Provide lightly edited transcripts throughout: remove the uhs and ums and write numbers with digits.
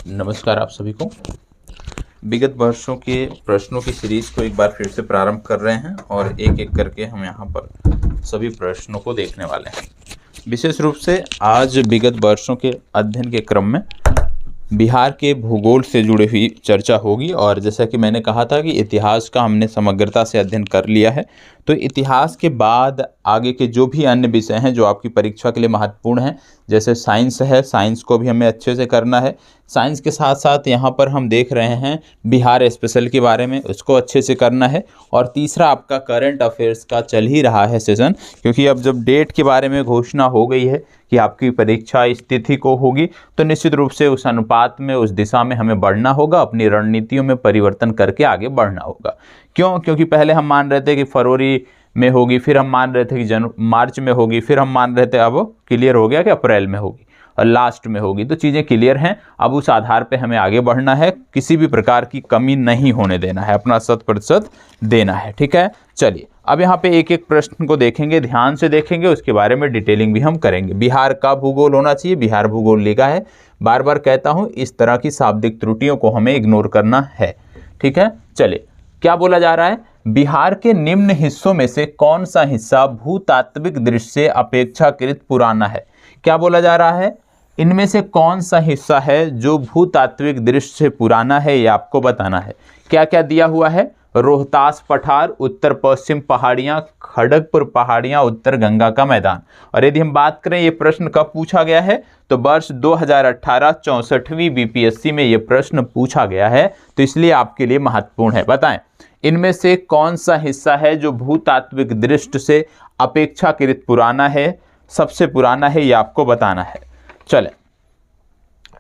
नमस्कार आप सभी को। विगत वर्षों के प्रश्नों की सीरीज को एक बार फिर से प्रारंभ कर रहे हैं और एक एक करके हम यहाँ पर सभी प्रश्नों को देखने वाले हैं। विशेष रूप से आज विगत वर्षों के अध्ययन के क्रम में बिहार के भूगोल से जुड़ी हुई चर्चा होगी। और जैसा कि मैंने कहा था कि इतिहास का हमने समग्रता से अध्ययन कर लिया है, तो इतिहास के बाद आगे के जो भी अन्य विषय हैं जो आपकी परीक्षा के लिए महत्वपूर्ण हैं, जैसे साइंस है, साइंस को भी हमें अच्छे से करना है। साइंस के साथ साथ यहाँ पर हम देख रहे हैं बिहार स्पेशल के बारे में, उसको अच्छे से करना है। और तीसरा आपका करंट अफेयर्स का चल ही रहा है सेशन, क्योंकि अब जब डेट के बारे में घोषणा हो गई है कि आपकी परीक्षा इस तिथि को होगी, तो निश्चित रूप से उस अनुपात में, उस दिशा में हमें बढ़ना होगा, अपनी रणनीतियों में परिवर्तन करके आगे बढ़ना होगा। क्यों? क्योंकि पहले हम मान रहे थे कि फरवरी में होगी, फिर हम मान रहे थे कि मार्च में होगी, फिर हम मान रहे थे अब क्लियर हो गया कि अप्रैल में होगी और लास्ट में होगी। तो चीज़ें क्लियर हैं, अब उस आधार पे हमें आगे बढ़ना है, किसी भी प्रकार की कमी नहीं होने देना है, अपना 100% देना है। ठीक है, चलिए अब यहाँ पे एक एक प्रश्न को देखेंगे, ध्यान से देखेंगे, उसके बारे में डिटेलिंग भी हम करेंगे। बिहार का भूगोल होना चाहिए, बिहार भूगोल लिखा है, बार बार कहता हूँ, इस तरह की शाब्दिक त्रुटियों को हमें इग्नोर करना है। ठीक है, चलिए क्या बोला जा रहा है, बिहार के निम्न हिस्सों में से कौन सा हिस्सा भूतात्विक दृष्टि से अपेक्षाकृत पुराना है। क्या बोला जा रहा है, इनमें से कौन सा हिस्सा है जो भूतात्विक दृष्टि से पुराना है, ये आपको बताना है। क्या क्या दिया हुआ है, रोहतास पठार, उत्तर पश्चिम पहाड़ियाँ, खड़गपुर पहाड़ियाँ, उत्तर गंगा का मैदान। और यदि हम बात करें ये प्रश्न कब पूछा गया है, तो वर्ष 2018 64वीं बीपीएससी में ये प्रश्न पूछा गया है, तो इसलिए आपके लिए महत्वपूर्ण है। बताएं इनमें से कौन सा हिस्सा है जो भूतात्विक दृष्टि से अपेक्षाकृत पुराना है, सबसे पुराना है, ये आपको बताना है। चलें,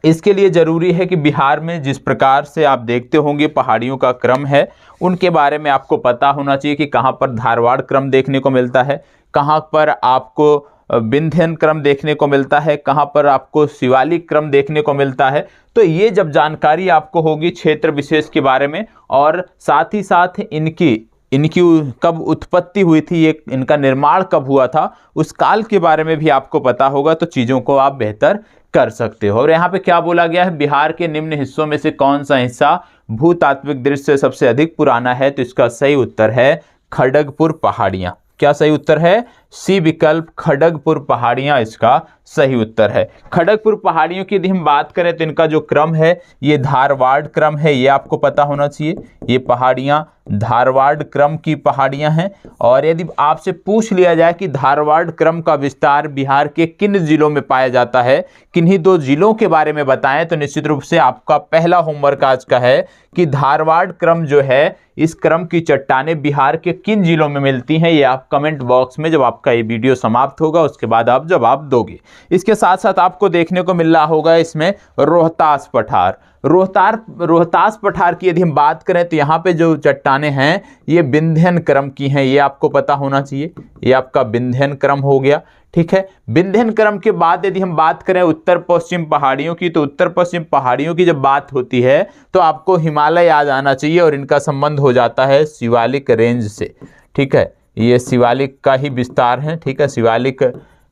इसके लिए जरूरी है कि बिहार में जिस प्रकार से आप देखते होंगे पहाड़ियों का क्रम है, उनके बारे में आपको पता होना चाहिए कि कहाँ पर धारवाड़ क्रम देखने को मिलता है, कहाँ पर आपको विंध्यन क्रम देखने को मिलता है, कहाँ पर आपको शिवालिक क्रम देखने को मिलता है। तो ये जब जानकारी आपको होगी क्षेत्र विशेष के बारे में, और साथ ही साथ इनकी कब उत्पत्ति हुई थी, ये इनका निर्माण कब हुआ था, उस काल के बारे में भी आपको पता होगा, तो चीज़ों को आप बेहतर कर सकते हो। और यहाँ पे क्या बोला गया है, बिहार के निम्न हिस्सों में से कौन सा हिस्सा भूतात्विक दृष्टि से सबसे अधिक पुराना है, तो इसका सही उत्तर है खड़गपुर पहाड़ियाँ। क्या सही उत्तर है, सी विकल्प, खड़गपुर पहाड़ियाँ इसका सही उत्तर है। खड़गपुर पहाड़ियों की यदि हम बात करें तो इनका जो क्रम है ये धारवाड़ क्रम है, ये आपको पता होना चाहिए। ये पहाड़ियाँ धारवाड़ क्रम की पहाड़ियाँ हैं। और यदि आपसे पूछ लिया जाए कि धारवाड़ क्रम का विस्तार बिहार के किन जिलों में पाया जाता है, किन्हीं दो जिलों के बारे में बताएं, तो निश्चित रूप से आपका पहला होमवर्क आज का है कि धारवाड़ क्रम जो है, इस क्रम की चट्टानें बिहार के किन जिलों में मिलती हैं, ये आप कमेंट बॉक्स में जब आपका ये वीडियो समाप्त होगा उसके बाद आप जवाब दोगे। इसके साथ साथ आपको देखने को मिल रहा होगा इसमें रोहतास पठार। रोहतास पठार की यदि हम बात करें तो यहाँ पे जो चट्टानें हैं ये विंध्यन क्रम की हैं, ये आपको पता होना चाहिए। ये आपका विंध्यन क्रम हो गया। ठीक है, विंध्यन क्रम के बाद यदि हम बात करें उत्तर पश्चिम पहाड़ियों की, तो उत्तर पश्चिम पहाड़ियों की जब बात होती है तो आपको हिमालय याद आना चाहिए, और इनका संबंध हो जाता है शिवालिक रेंज से। ठीक है, ये शिवालिक का ही विस्तार है। ठीक है, शिवालिक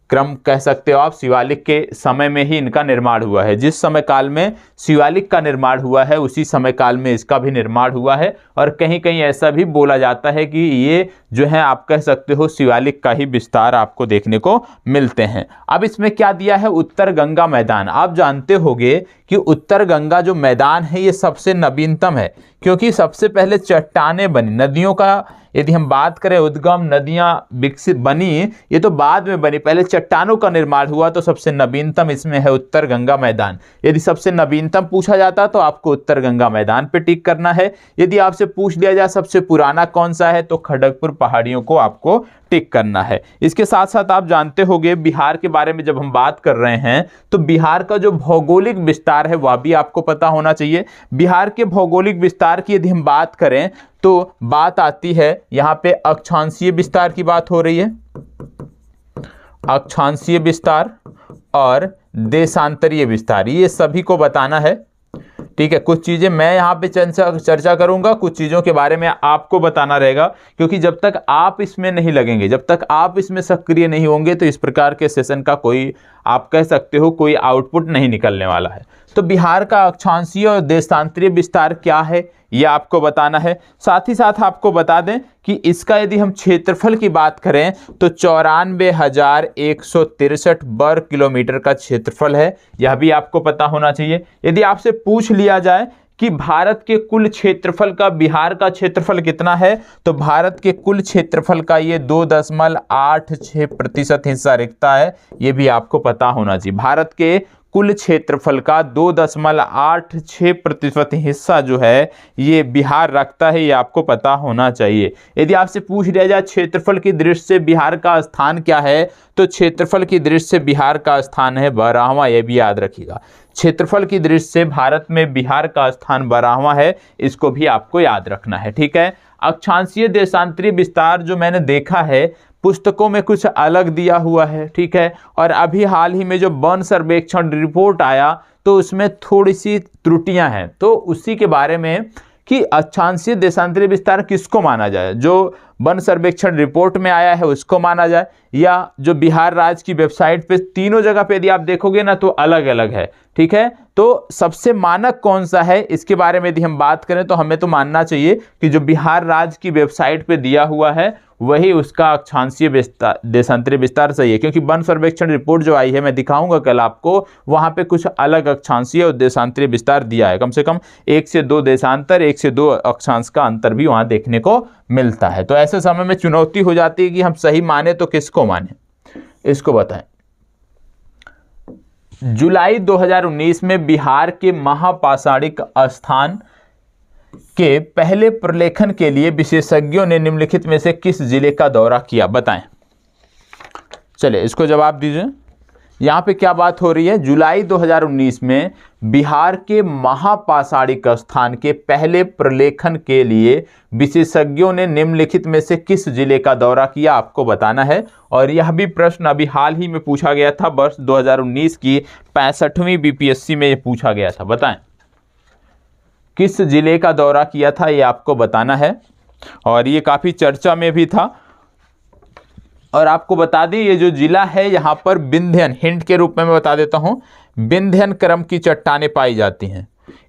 क्रम कह सकते हो आप, शिवालिक के समय में ही इनका निर्माण हुआ है। जिस समय काल में शिवालिक का निर्माण हुआ है उसी समय काल में इसका भी निर्माण हुआ है। और कहीं कहीं ऐसा भी बोला जाता है कि ये जो है आप कह सकते हो शिवालिक का ही विस्तार आपको देखने को मिलते हैं। अब इसमें क्या दिया है, उत्तर गंगा मैदान। आप जानते होंगे कि उत्तर गंगा जो मैदान है ये सबसे नवीनतम है, क्योंकि सबसे पहले चट्टानें बनी। नदियों का यदि हम बात करें, उद्गम नदियां विकसित बनी ये तो बाद में बनी, पहले चट्टानों का निर्माण हुआ, तो सबसे नवीनतम इसमें है उत्तर गंगा मैदान। यदि सबसे नवीनतम पूछा जाता तो आपको उत्तर गंगा मैदान पे टिक करना है। यदि आपसे पूछ लिया जाए सबसे पुराना कौन सा है, तो खड़गपुर पहाड़ियों को आपको टिक करना है। इसके साथ साथ आप जानते होंगे बिहार के बारे में जब हम बात कर रहे हैं तो बिहार का जो भौगोलिक विस्तार है वह भी आपको पता होना चाहिए। बिहार के भौगोलिक विस्तार की यदि हम बात करें तो बात आती है यहाँ पे अक्षांशीय विस्तार की बात हो रही है, अक्षांशीय विस्तार और देशांतरीय विस्तार, ये सभी को बताना है। ठीक है, कुछ चीज़ें मैं यहाँ पे चर्चा करूँगा, कुछ चीज़ों के बारे में आपको बताना रहेगा, क्योंकि जब तक आप इसमें नहीं लगेंगे, जब तक आप इसमें सक्रिय नहीं होंगे, तो इस प्रकार के सेशन का कोई आप कह सकते हो कोई आउटपुट नहीं निकलने वाला है। तो बिहार का अक्षांशीय और देशांतरीय विस्तार क्या है ये आपको बताना है। साथ ही साथ आपको बता दें कि इसका यदि हम क्षेत्रफल की बात करें तो 94,163 वर्ग किलोमीटर का क्षेत्रफल है, यह भी आपको पता होना चाहिए। यदि आपसे पूछ लिया जाए कि भारत के कुल क्षेत्रफल का बिहार का क्षेत्रफल कितना है, तो भारत के कुल क्षेत्रफल का ये 2.86% हिस्सा रखता है, ये भी आपको पता होना चाहिए। भारत के कुल क्षेत्रफल का 2.86% हिस्सा जो है ये बिहार रखता है, ये आपको पता होना चाहिए। यदि आपसे पूछ लिया जाए क्षेत्रफल की दृष्टि से बिहार का स्थान क्या है, तो क्षेत्रफल की दृष्टि से बिहार का स्थान है 12वां, ये भी याद रखिएगा। क्षेत्रफल की दृष्टि से भारत में बिहार का स्थान 12वां है, इसको भी आपको याद रखना है, ठीक है। अक्षांशीय देशांतरीय विस्तार जो मैंने देखा है पुस्तकों में कुछ अलग दिया हुआ है, ठीक है, और अभी हाल ही में जो वन सर्वेक्षण रिपोर्ट आया तो उसमें थोड़ी सी त्रुटियां हैं, तो उसी के बारे में कि अक्षांशीय देशांतरीय विस्तार किसको माना जाए, जो वन सर्वेक्षण रिपोर्ट में आया है उसको माना जाए, या जो बिहार राज्य की वेबसाइट पे तीनों जगह पे यदि आप देखोगे ना तो अलग अलग है, ठीक है। तो सबसे मानक कौन सा है इसके बारे में यदि हम बात करें तो हमें तो मानना चाहिए कि जो बिहार राज्य की वेबसाइट पे दिया हुआ है वही उसका अक्षांशीय देशांतरीय विस्तार सही है, क्योंकि वन सर्वेक्षण रिपोर्ट जो आई है मैं दिखाऊंगा कल आपको, वहां पे कुछ अलग अक्षांशीय और देशांतरीय विस्तार दिया है, कम से कम 1 से 2 देशांतर 1 से 2 अक्षांश का अंतर भी वहां देखने को मिलता है। तो ऐसे समय में चुनौती हो जाती है कि हम सही माने तो किसको माने, इसको बताएं। जुलाई 2019 में बिहार के महापाषाणिक स्थान के पहले प्रलेखन के लिए विशेषज्ञों ने निम्नलिखित में से किस जिले का दौरा किया, बताएं। चलिए इसको जवाब दीजिए। यहाँ पे क्या बात हो रही है, जुलाई 2019 में बिहार के महापाषाणिक स्थान के पहले प्रलेखन के लिए विशेषज्ञों ने निम्नलिखित में से किस जिले का दौरा किया, आपको बताना है। और यह भी प्रश्न अभी हाल ही में पूछा गया था, वर्ष 2019 की 65वीं बीपीएससी में ये पूछा गया था, बताएं किस जिले का दौरा किया था, ये आपको बताना है। और ये काफी चर्चा में भी था। और आपको बता दें ये जो जिला है यहाँ पर विंध्यन, हिंट के रूप में मैं बता देता हूँ, विंध्यन क्रम की चट्टानें पाई जाती हैं।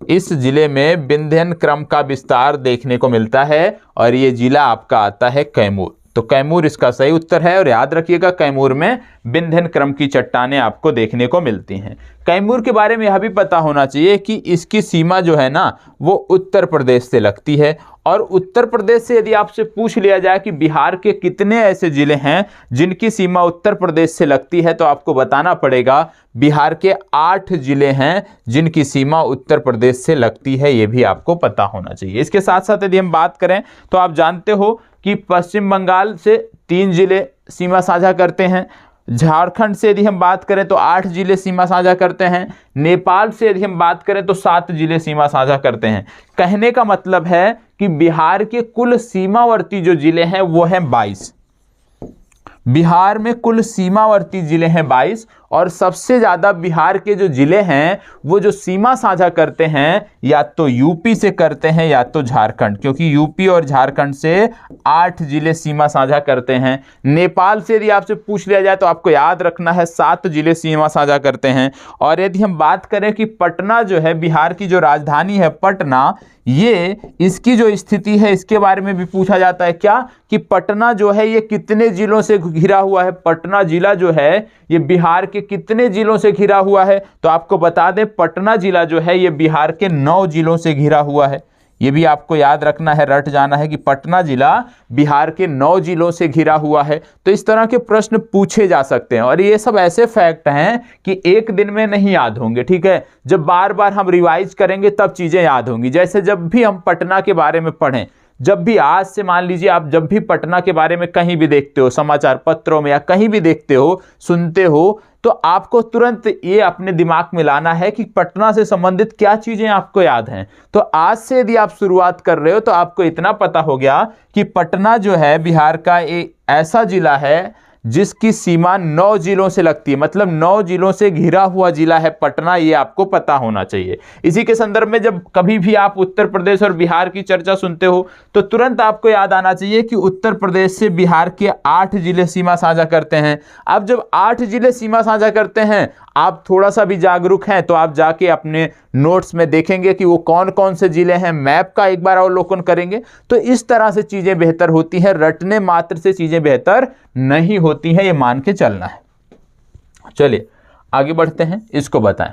इस जिले में विंध्यन क्रम का विस्तार देखने को मिलता है और ये जिला आपका आता है कैमूर। तो कैमूर इसका सही उत्तर है। और याद रखिएगा कैमूर में विंध्यन क्रम की चट्टानें आपको देखने को मिलती हैं। कैमूर के बारे में यह भी पता होना चाहिए कि इसकी सीमा जो है ना वो उत्तर प्रदेश से लगती है। और उत्तर प्रदेश से यदि आपसे पूछ लिया जाए कि बिहार के कितने ऐसे जिले हैं जिनकी सीमा उत्तर प्रदेश से लगती है, तो आपको बताना पड़ेगा बिहार के 8 जिले हैं जिनकी सीमा उत्तर प्रदेश से लगती है, ये भी आपको पता होना चाहिए। इसके साथ साथ यदि हम बात करें तो आप जानते हो कि पश्चिम बंगाल से 3 जिले सीमा साझा करते हैं। झारखंड से यदि हम बात करें तो 8 जिले सीमा साझा करते हैं। नेपाल से यदि हम बात करें तो 7 जिले सीमा साझा करते हैं। कहने का मतलब है कि बिहार के कुल सीमावर्ती जो जिले हैं वो हैं 22। बिहार में कुल सीमावर्ती जिले हैं 22 और सबसे ज्यादा बिहार के जो जिले हैं वो जो सीमा साझा करते हैं या तो यूपी से करते हैं या तो झारखंड, क्योंकि यूपी और झारखंड से 8 जिले सीमा साझा करते हैं। नेपाल से यदि आपसे पूछ लिया जाए तो आपको याद रखना है 7 जिले सीमा साझा करते हैं। और यदि हम बात करें कि पटना जो है बिहार की जो राजधानी है पटना, ये इसकी जो स्थिति है इसके बारे में भी पूछा जाता है क्या कि पटना जो है ये कितने जिलों से घिरा हुआ है। पटना जिला जो है ये बिहार के कितने जिलों से घिरा हुआ है, तो आपको बता दें पटना जिला जो है ये बिहार के 9 जिलों से घिरा हुआ है। ये भी आपको याद रखना है, रट जाना है कि पटना जिला बिहार के 9 जिलों से घिरा हुआ है। तो इस तरह के प्रश्न पूछे जा सकते हैं और ये सब ऐसे फैक्ट हैं कि एक दिन में नहीं याद होंगे, ठीक है। जब बार बार हम रिवाइज करेंगे तब चीजें याद होंगी। जैसे जब भी हम पटना के बारे में पढ़ें, जब भी आज से मान लीजिए आप जब भी पटना के बारे में कहीं भी देखते हो, समाचार पत्रों में या कहीं भी देखते हो, सुनते हो, तो आपको तुरंत ये अपने दिमाग में लाना है कि पटना से संबंधित क्या चीजें आपको याद हैं। तो आज से यदि आप शुरुआत कर रहे हो तो आपको इतना पता हो गया कि पटना जो है बिहार का एक ऐसा जिला है जिसकी सीमा 9 जिलों से लगती है, मतलब 9 जिलों से घिरा हुआ जिला है पटना, ये आपको पता होना चाहिए। इसी के संदर्भ में जब कभी भी आप उत्तर प्रदेश और बिहार की चर्चा सुनते हो तो तुरंत आपको याद आना चाहिए कि उत्तर प्रदेश से बिहार के 8 जिले सीमा साझा करते हैं। अब जब 8 जिले सीमा साझा करते हैं, आप थोड़ा सा भी जागरूक हैं तो आप जाके अपने नोट्स में देखेंगे कि वो कौन कौन से जिले हैं, मैप का एक बार अवलोकन करेंगे। तो इस तरह से चीजें बेहतर होती हैं, रटने मात्र से चीजें बेहतर नहीं होती हैं, ये मान के चलना है। चलिए आगे बढ़ते हैं, इसको बताएं,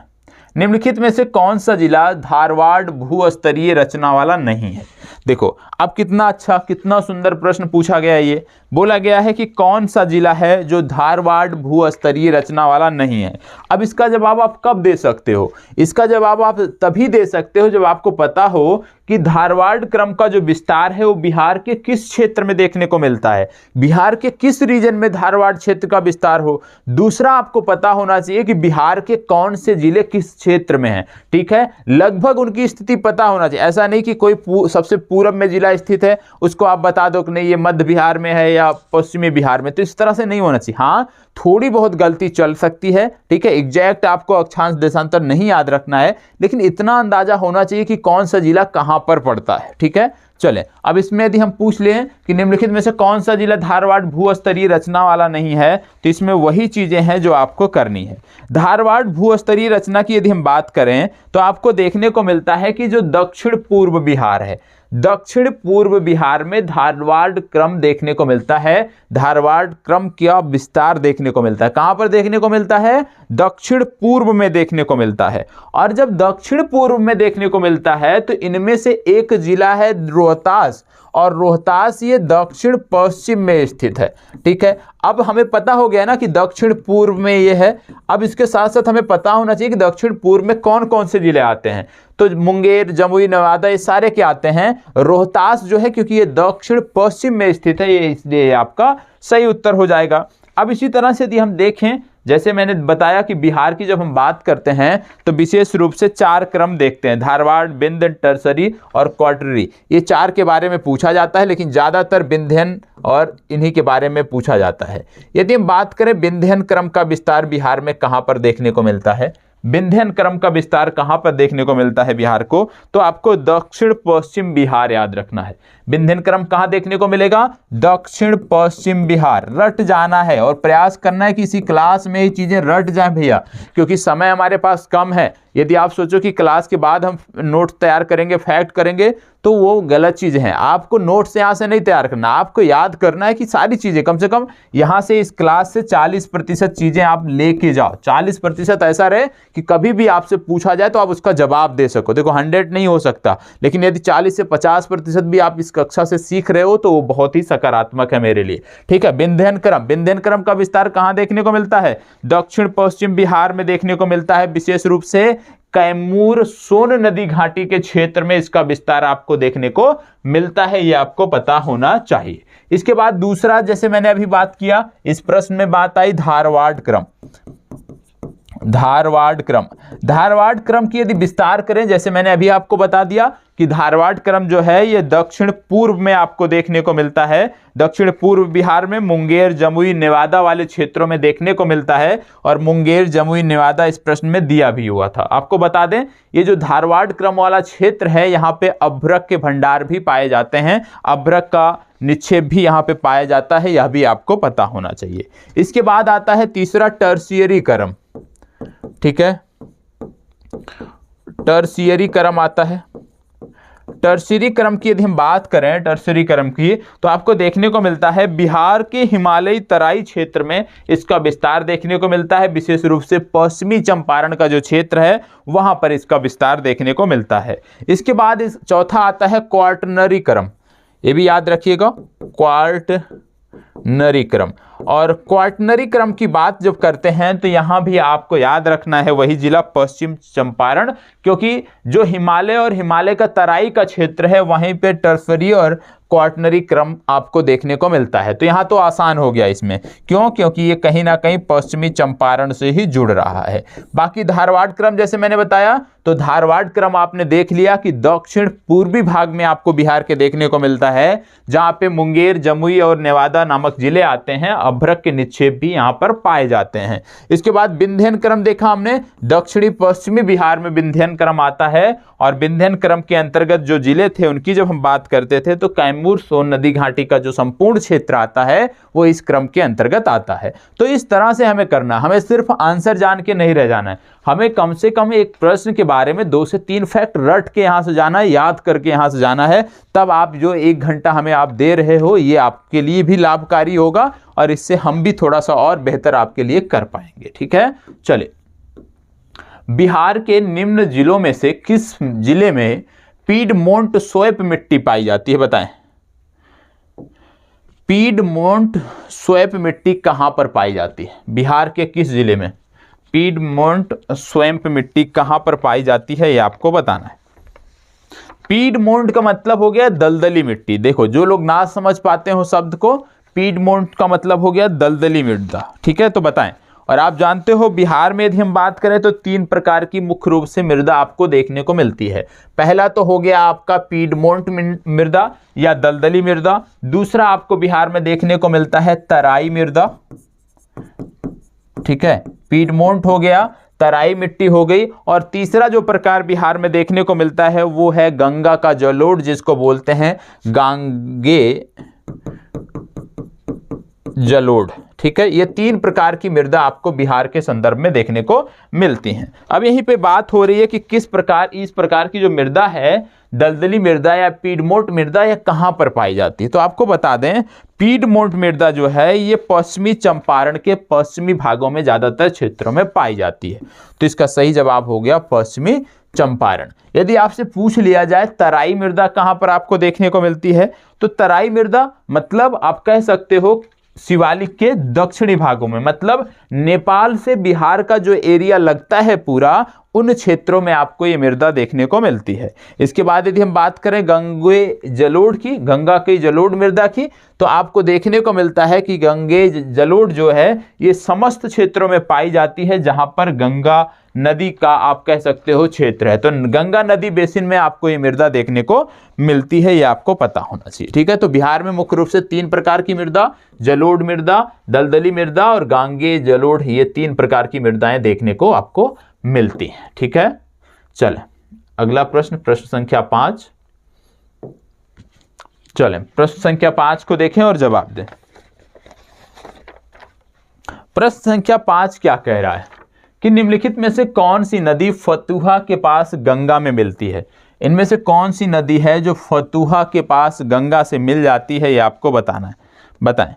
निम्नलिखित में से कौन सा जिला धारवाड़ भूस्तरीय रचना वाला नहीं है। देखो अब कितना अच्छा, कितना सुंदर प्रश्न पूछा गया है। ये बोला गया है कि कौन सा जिला है जो धारवाड़ भूस्तरीय रचना वाला नहीं है। अब इसका जवाब आप कब दे सकते हो? इसका जवाब आप तभी दे सकते हो जब आपको पता हो कि धारवाड़ क्रम का जो विस्तार है वो बिहार के किस क्षेत्र में देखने को मिलता है, बिहार के किस रीजन में धारवाड़ क्षेत्र का विस्तार हो। दूसरा आपको पता होना चाहिए कि बिहार के कौन से जिले किस क्षेत्र में हैं, ठीक है, लगभग उनकी स्थिति पता होना चाहिए। ऐसा नहीं कि कोई सबसे पूर्व में जिला स्थित है उसको आप बता दो कि नहीं ये मध्य बिहार में है या पश्चिमी बिहार में, तो इस तरह से नहीं होना चाहिए। हाँ, थोड़ी बहुत गलती चल सकती है, ठीक है, एग्जैक्ट आपको अक्षांश देशांतर नहीं याद रखना है, लेकिन इतना अंदाजा होना चाहिए कि कौन सा जिला कहां पर पड़ता है, ठीक है। चले अब इसमें यदि हम पूछ लें कि निम्नलिखित में से कौन सा जिला धारवाड़ भूस्तरीय रचना वाला नहीं है, तो इसमें वही चीजें हैं जो आपको करनी है। धारवाड़ भूस्तरीय रचना की यदि हम बात करें तो आपको देखने को मिलता है कि जो दक्षिण पूर्व बिहार है, दक्षिण पूर्व बिहार में धारवाड़ क्रम देखने को मिलता है। धारवाड़ क्रम का विस्तार देखने को मिलता है, कहां पर देखने को मिलता है? दक्षिण पूर्व में देखने को मिलता है। और जब दक्षिण पूर्व में देखने को मिलता है तो इनमें से एक जिला है रोहतास, और रोहतास ये दक्षिण पश्चिम में स्थित है, ठीक है। अब हमें पता हो गया ना कि दक्षिण पूर्व में ये है। अब इसके साथ साथ हमें पता होना चाहिए कि दक्षिण पूर्व में कौन कौन से जिले आते हैं। तो मुंगेर, जमुई, नवादा, ये सारे क्या आते हैं? रोहतास जो है, क्योंकि ये दक्षिण पश्चिम में स्थित है, ये इसलिए आपका सही उत्तर हो जाएगा। अब इसी तरह से यदि हम देखें, जैसे मैंने बताया कि बिहार की जब हम बात करते हैं तो विशेष रूप से 4 क्रम देखते हैं, धारवाड़, विंध्य, टर्सरी और क्वार्टरी। ये 4 के बारे में पूछा जाता है, लेकिन ज़्यादातर विंध्यन और इन्हीं के बारे में पूछा जाता है। यदि हम बात करें विंध्यन क्रम का विस्तार बिहार में कहाँ पर देखने को मिलता है, विंध्यन क्रम का विस्तार कहां पर देखने को मिलता है बिहार को, तो आपको दक्षिण पश्चिम बिहार याद रखना है। विंध्यन क्रम कहां देखने को मिलेगा? दक्षिण पश्चिम बिहार। रट जाना है और प्रयास करना है कि इसी क्लास में ये चीजें रट जाएं भैया, क्योंकि समय हमारे पास कम है। यदि आप सोचो कि क्लास के बाद हम नोट तैयार करेंगे, फैक्ट करेंगे, तो वो गलत चीज़ है। आपको नोट्स यहाँ से नहीं तैयार करना, आपको याद करना है कि सारी चीज़ें कम से कम यहाँ से इस क्लास से 40% चीज़ें आप लेके जाओ। 40% ऐसा रहे कि कभी भी आपसे पूछा जाए तो आप उसका जवाब दे सको। देखो 100 नहीं हो सकता, लेकिन यदि 40 से 50% भी आप इस कक्षा से सीख रहे हो तो वो बहुत ही सकारात्मक है मेरे लिए, ठीक है। विंध्यन क्रम का विस्तार कहाँ देखने को मिलता है? दक्षिण पश्चिम बिहार में देखने को मिलता है। विशेष रूप से कैमूर, सोन नदी घाटी के क्षेत्र में इसका विस्तार आपको देखने को मिलता है, ये आपको पता होना चाहिए। इसके बाद दूसरा, जैसे मैंने अभी बात किया, इस प्रश्न में बात आई धारवाड़ क्रम। धारवाड़ क्रम की यदि विस्तार करें, जैसे मैंने अभी आपको बता दिया कि धारवाड़ क्रम जो है ये दक्षिण पूर्व में आपको देखने को मिलता है। दक्षिण पूर्व बिहार में मुंगेर, जमुई, नेवादा वाले क्षेत्रों में देखने को मिलता है, और मुंगेर, जमुई, नेवादा इस प्रश्न में दिया भी हुआ था। आपको बता दें, ये जो धारवाड़ क्रम वाला क्षेत्र है, यहाँ पे अभ्रक के भंडार भी पाए जाते हैं, अभ्रक का निक्षेप भी यहाँ पे पाया जाता है, यह भी आपको पता होना चाहिए। इसके बाद आता है तीसरा, टर्शियरी क्रम, ठीक है। टर्शियरी क्रम आता है। टर्शियरी क्रम की यदि हम बात करें, टर्शियरी क्रम की, तो आपको देखने को मिलता है बिहार के हिमालयी तराई क्षेत्र में इसका विस्तार देखने को मिलता है। विशेष रूप से पश्चिमी चंपारण का जो क्षेत्र है वहां पर इसका विस्तार देखने को मिलता है। इसके बाद चौथा आता है क्वार्टनरी क्रम, ये भी याद रखिएगा, क्वार्टनरी क्रम। और क्वार्टनरी क्रम की बात जब करते हैं तो यहां भी आपको याद रखना है वही जिला पश्चिम चंपारण, क्योंकि जो हिमालय और हिमालय का तराई का क्षेत्र है वहीं पे टर्शियरी और क्वार्टनरी क्रम आपको देखने को मिलता है। तो यहाँ तो आसान हो गया इसमें, क्यों? क्योंकि ये कहीं ना कहीं पश्चिमी चंपारण से ही जुड़ रहा है। बाकी धारवाड़ क्रम जैसे मैंने बताया, तो धारवाड़ क्रम आपने देख लिया कि दक्षिण पूर्वी भाग में आपको बिहार के देखने को मिलता है, जहाँ पे मुंगेर, जमुई और नेवादा नामक जिले आते हैं, अभ्रक के निक्षेप भी यहाँ पर पाए जाते हैं। इसके बाद विंध्यन क्रम देखा हमने, दक्षिणी पश्चिमी बिहार में विंध्यन क्रम आता है, और विंध्यन क्रम के अंतर्गत जो जिले थे उनकी जब हम बात करते थे तो कैमूर सोन नदी घाटी का जो संपूर्ण क्षेत्र आता है वो इस क्रम के अंतर्गत आता है। तो इस तरह से हमें करना, हमें सिर्फ आंसर जान के नहीं रह जाना है, हमें कम से कम एक प्रश्न के बारे में 2 से 3 फैक्ट रट के यहाँ से जाना है, याद करके यहाँ से जाना है। तब आप जो 1 घंटा हमें आप दे रहे हो ये आपके लिए भी लाभकारी होगा और इससे हम भी थोड़ा सा और बेहतर आपके लिए कर पाएंगे। ठीक है, चलिए, बिहार के निम्न जिलों में से किस जिले में पीडमोंट स्वैप मिट्टी पाई जाती है, बताएं। पीडमोंट स्वैप मिट्टी कहां पर पाई जाती है? बिहार के किस जिले में पीडमोंट स्वैप मिट्टी कहां पर पाई जाती है, ये आपको बताना है। पीडमोंट का मतलब हो गया दलदली मिट्टी। देखो, जो लोग ना समझ पाते हो शब्द को, पीडमोंट का मतलब हो गया दलदली मृदा। ठीक है, तो बताएं। और आप जानते हो बिहार में यदि हम बात करें तो 3 प्रकार की मुख्य रूप से मृदा आपको देखने को मिलती है। पहला तो हो गया आपका पीडमोंट मृदा या दलदली मृदा। दूसरा आपको बिहार में देखने को मिलता है तराई मृदा। ठीक है, पीडमोंट हो गया, तराई मिट्टी हो गई, और तीसरा जो प्रकार बिहार में देखने को मिलता है वो है गंगा का जलोढ़, जिसको बोलते हैं गांगे जलोढ़। ठीक है, ये 3 प्रकार की मृदा आपको बिहार के संदर्भ में देखने को मिलती हैं। अब यहीं पे बात हो रही है कि किस प्रकार, इस प्रकार की जो मृदा है दलदली मृदा या पीडमोंट मृदा, या कहां पर पाई जाती है। तो आपको बता दें, पीडमोंट मृदा जो है ये पश्चिमी चंपारण के पश्चिमी भागों में ज्यादातर क्षेत्रों में पाई जाती है। तो इसका सही जवाब हो गया पश्चिमी चंपारण। यदि आपसे पूछ लिया जाए तराई मृदा कहां पर आपको देखने को मिलती है, तो तराई मृदा मतलब आप कह सकते हो शिवालिक के दक्षिणी भागों में, मतलब नेपाल से बिहार का जो एरिया लगता है पूरा, उन क्षेत्रों में आपको ये मृदा देखने को मिलती है। इसके बाद यदि हम बात करें गंगे जलोढ़ की, गंगा की जलोढ़ मृदा की, तो आपको देखने को मिलता है कि गंगे जलोढ़ जो है ये समस्त क्षेत्रों में पाई जाती है जहां पर गंगा नदी का आप कह सकते हो क्षेत्र है। तो गंगा नदी बेसिन में आपको ये मृदा देखने को मिलती है, ये आपको पता होना चाहिए। ठीक है, तो बिहार में मुख्य रूप से 3 प्रकार की मृदा, जलोढ़ मृदा, दलदली मृदा और गांगे जलोढ़, ये 3 प्रकार की मृदाएं देखने को आपको मिलती हैं। ठीक है, चलें अगला प्रश्न, प्रश्न संख्या 5। चलें प्रश्न संख्या 5 को देखें और जवाब दें। प्रश्न संख्या 5 क्या कह रहा है कि निम्नलिखित में से कौन सी नदी फतुहा के पास गंगा में मिलती है। इनमें से कौन सी नदी है जो फतुहा के पास गंगा से मिल जाती है, ये आपको बताना है। बताएं,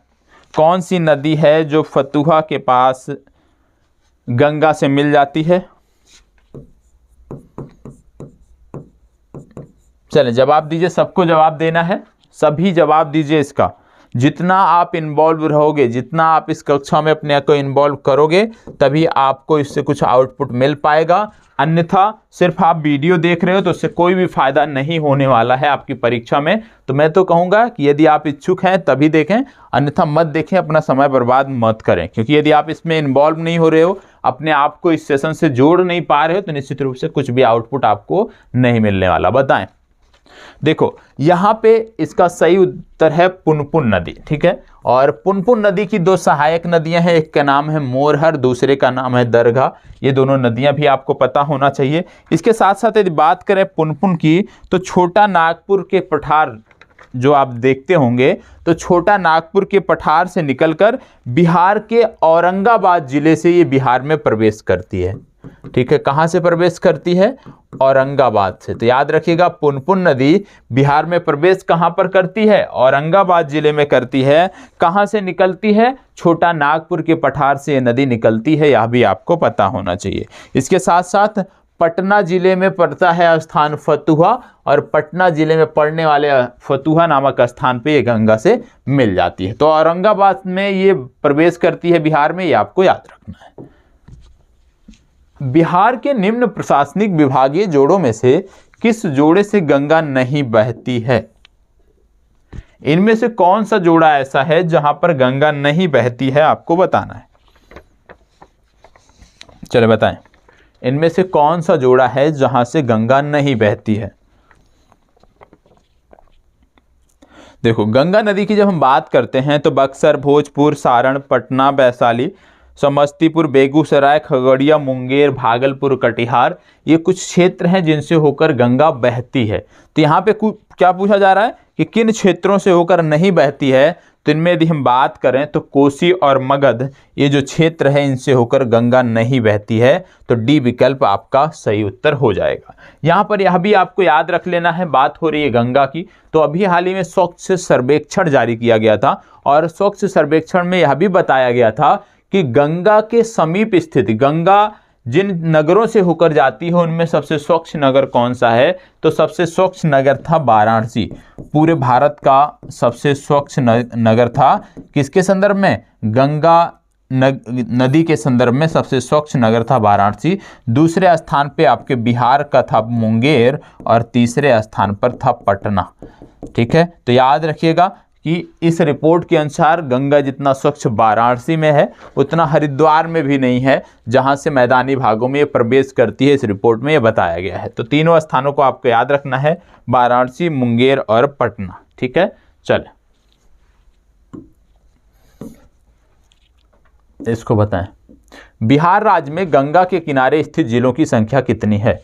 कौन सी नदी है जो फतुहा के पास गंगा से मिल जाती है। चलें जवाब दीजिए, सबको जवाब देना है, सभी जवाब दीजिए इसका। जितना आप इन्वॉल्व रहोगे, जितना आप इस कक्षा में अपने को इन्वॉल्व करोगे, तभी आपको इससे कुछ आउटपुट मिल पाएगा। अन्यथा सिर्फ आप वीडियो देख रहे हो तो उससे कोई भी फायदा नहीं होने वाला है आपकी परीक्षा में। तो मैं तो कहूँगा कि यदि आप इच्छुक हैं तभी देखें, अन्यथा मत देखें, अपना समय बर्बाद मत करें। क्योंकि यदि आप इसमें इन्वॉल्व नहीं हो रहे हो, अपने आप को इस सेशन से जोड़ नहीं पा रहे हो, तो निश्चित रूप से कुछ भी आउटपुट आपको नहीं मिलने वाला। बताएं, देखो यहां पे इसका सही उत्तर है पुनपुन नदी। ठीक है, और पुनपुन नदी की 2 सहायक नदियां हैं, एक का नाम है मोरहर, दूसरे का नाम है दरगा। ये दोनों नदियां भी आपको पता होना चाहिए। इसके साथ साथ यदि बात करें पुनपुन की, तो छोटा नागपुर के पठार जो आप देखते होंगे, तो छोटा नागपुर के पठार से निकलकर बिहार के औरंगाबाद जिले से ये बिहार में प्रवेश करती है। ठीक है, कहां से प्रवेश करती है? औरंगाबाद से। तो याद रखिएगा, पुनपुन नदी बिहार में प्रवेश कहां पर करती है? औरंगाबाद जिले में करती है। कहां से निकलती है? छोटा नागपुर के पठार से ये नदी निकलती है, यह भी आपको पता होना चाहिए। इसके साथ साथ पटना जिले में पड़ता है स्थान फतुहा, और पटना जिले में पड़ने वाले फतुहा नामक स्थान पे ये गंगा से मिल जाती है। तो औरंगाबाद में ये प्रवेश करती है बिहार में, ये आपको याद रखना है। बिहार के निम्न प्रशासनिक विभागीय जोड़ों में से किस जोड़े से गंगा नहीं बहती है? इनमें से कौन सा जोड़ा ऐसा है जहां पर गंगा नहीं बहती है, आपको बताना है। चले बताएं, इनमें से कौन सा जोड़ा है जहां से गंगा नहीं बहती है? देखो गंगा नदी की जब हम बात करते हैं तो बक्सर, भोजपुर, सारण, पटना, वैशाली, समस्तीपुर, बेगूसराय, खगड़िया, मुंगेर, भागलपुर, कटिहार, ये कुछ क्षेत्र हैं जिनसे होकर गंगा बहती है। तो यहाँ पे क्या पूछा जा रहा है कि किन क्षेत्रों से होकर नहीं बहती है। तो इनमें यदि हम बात करें तो कोसी और मगध, ये जो क्षेत्र है इनसे होकर गंगा नहीं बहती है। तो डी विकल्प आपका सही उत्तर हो जाएगा। यहाँ पर यह भी आपको याद रख लेना है, बात हो रही है गंगा की, तो अभी हाल ही में स्वच्छ सर्वेक्षण जारी किया गया था और स्वच्छ सर्वेक्षण में यह भी बताया गया था कि गंगा के समीप स्थित, गंगा जिन नगरों से होकर जाती है उनमें सबसे स्वच्छ नगर कौन सा है। तो सबसे स्वच्छ नगर था वाराणसी। पूरे भारत का सबसे स्वच्छ नगर था किसके संदर्भ में, गंगा नदी के संदर्भ में सबसे स्वच्छ नगर था वाराणसी। दूसरे स्थान पे आपके बिहार का था मुंगेर और तीसरे स्थान पर था पटना। ठीक है, तो याद रखिएगा कि इस रिपोर्ट के अनुसार गंगा जितना स्वच्छ वाराणसी में है उतना हरिद्वार में भी नहीं है, जहां से मैदानी भागों में ये प्रवेश करती है। इस रिपोर्ट में ये बताया गया है। तो तीनों स्थानों को आपको याद रखना है, वाराणसी, मुंगेर और पटना। ठीक है, चले इसको बताएं। बिहार राज्य में गंगा के किनारे स्थित जिलों की संख्या कितनी है।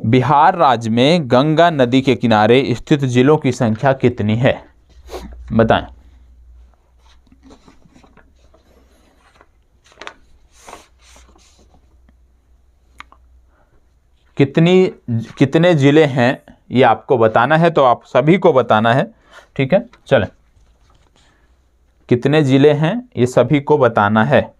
बिहार राज्य में गंगा नदी के किनारे स्थित जिलों की संख्या कितनी है, बताएं। कितने जिले हैं ये आपको बताना है, तो आप सभी को बताना है। ठीक है, चलें, कितने जिले हैं ये सभी को बताना है,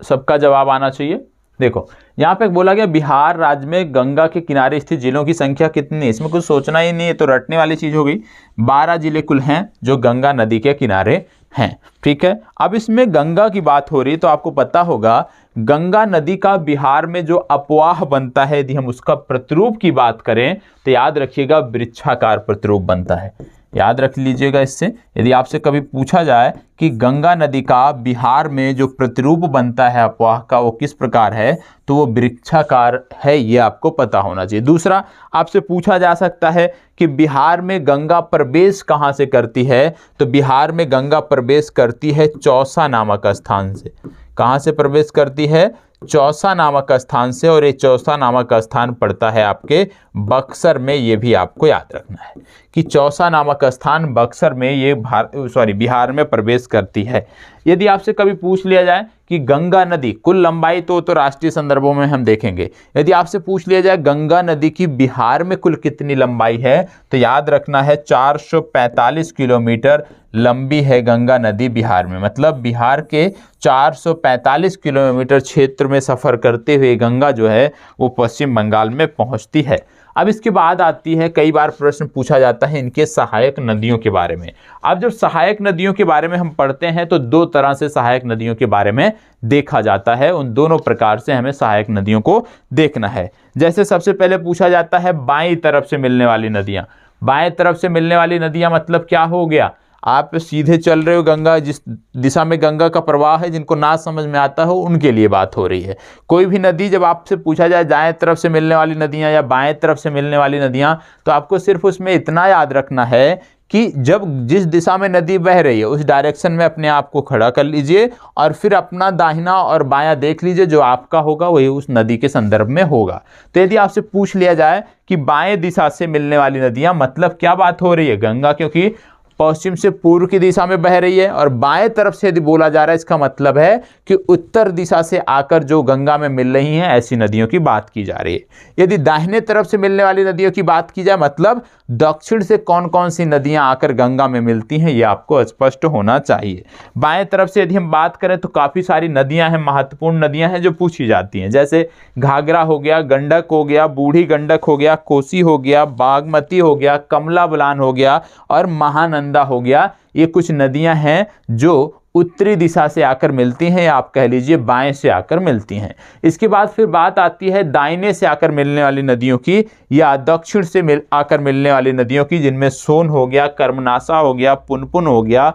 सबका जवाब आना चाहिए। देखो यहाँ पे बोला गया बिहार राज्य में गंगा के किनारे स्थित जिलों की संख्या कितनी है, इसमें कुछ सोचना ही नहीं है, तो रटने वाली चीज हो गई। 12 जिले कुल हैं जो गंगा नदी के किनारे हैं। ठीक है, अब इसमें गंगा की बात हो रही है तो आपको पता होगा गंगा नदी का बिहार में जो अपवाह बनता है, यदि हम उसका प्रतिरूप की बात करें तो याद रखिएगा वृक्षाकार प्रतिरूप बनता है। याद रख लीजिएगा इससे, यदि आपसे कभी पूछा जाए कि गंगा नदी का बिहार में जो प्रतिरूप बनता है अपवाह का वो किस प्रकार है, तो वो वृक्षाकार है, ये आपको पता होना चाहिए। दूसरा, आपसे पूछा जा सकता है कि बिहार में गंगा प्रवेश कहाँ से करती है, तो बिहार में गंगा प्रवेश करती है चौसा नामक स्थान से। कहाँ से प्रवेश करती है, चौसा नामक स्थान से, और ये चौसा नामक स्थान पड़ता है आपके बक्सर में। ये भी आपको याद रखना है कि चौसा नामक स्थान बक्सर में ये बिहार में प्रवेश करती है। यदि आपसे कभी पूछ लिया जाए कि गंगा नदी कुल लंबाई, तो राष्ट्रीय संदर्भों में हम देखेंगे। यदि आपसे पूछ लिया जाए गंगा नदी की बिहार में कुल कितनी लंबाई है, तो याद रखना है 445 किलोमीटर लंबी है गंगा नदी बिहार में। मतलब बिहार के 445 किलोमीटर क्षेत्र में सफर करते हुए गंगा जो है वो पश्चिम बंगाल में पहुंचती है। अब इसके बाद आती है, कई बार प्रश्न पूछा जाता है इनके सहायक नदियों के बारे में। अब जब सहायक नदियों के बारे में हम पढ़ते हैं तो दो तरह से सहायक नदियों के बारे में देखा जाता है, उन दोनों प्रकार से हमें सहायक नदियों को देखना है। जैसे सबसे पहले पूछा जाता है बाईं तरफ से मिलने वाली नदियां। बाएं तरफ से मिलने वाली नदियां मतलब क्या हो गया, आप सीधे चल रहे हो, गंगा जिस दिशा में गंगा का प्रवाह है, जिनको ना समझ में आता हो उनके लिए बात हो रही है। कोई भी नदी जब आपसे पूछा जाए दाएं तरफ से मिलने वाली नदियां या बाएं तरफ से मिलने वाली नदियां, तो आपको सिर्फ उसमें इतना याद रखना है कि जब जिस दिशा में नदी बह रही है उस डायरेक्शन में अपने आप को खड़ा कर लीजिए और फिर अपना दाहिना और बायां देख लीजिए, जो आपका होगा वही उस नदी के संदर्भ में होगा। तो यदि आपसे पूछ लिया जाए कि बाएं दिशा से मिलने वाली नदियां, मतलब क्या बात हो रही है, गंगा क्योंकि पश्चिम से पूर्व की दिशा में बह रही है, और बाएं तरफ से यदि बोला जा रहा है इसका मतलब है कि उत्तर दिशा से आकर जो गंगा में मिल रही हैं ऐसी नदियों की बात की जा रही है। यदि दाहिने तरफ से मिलने वाली नदियों की बात की जाए, मतलब दक्षिण से कौन कौन सी नदियां आकर गंगा में मिलती हैं, ये आपको स्पष्ट होना चाहिए। बाएं तरफ से यदि हम बात करें तो काफी सारी नदियां हैं, महत्वपूर्ण नदियां हैं जो पूछी जाती हैं, जैसे घाघरा हो गया, गंडक हो गया, बूढ़ी गंडक हो गया, कोसी हो गया, बागमती हो गया, कमला बलान हो गया और महानंदा हो गया। ये कुछ नदियां हैं जो उत्तरी दिशा से आकर मिलती हैं, या आप कह लीजिए बाएं से आकर मिलती हैं। इसके बाद फिर बात आती है दाहिने से आकर मिलने वाली नदियों की या दक्षिण से आकर मिलने वाली नदियों की, जिनमें सोन हो गया, कर्मनाशा हो गया, पुनपुन हो गया,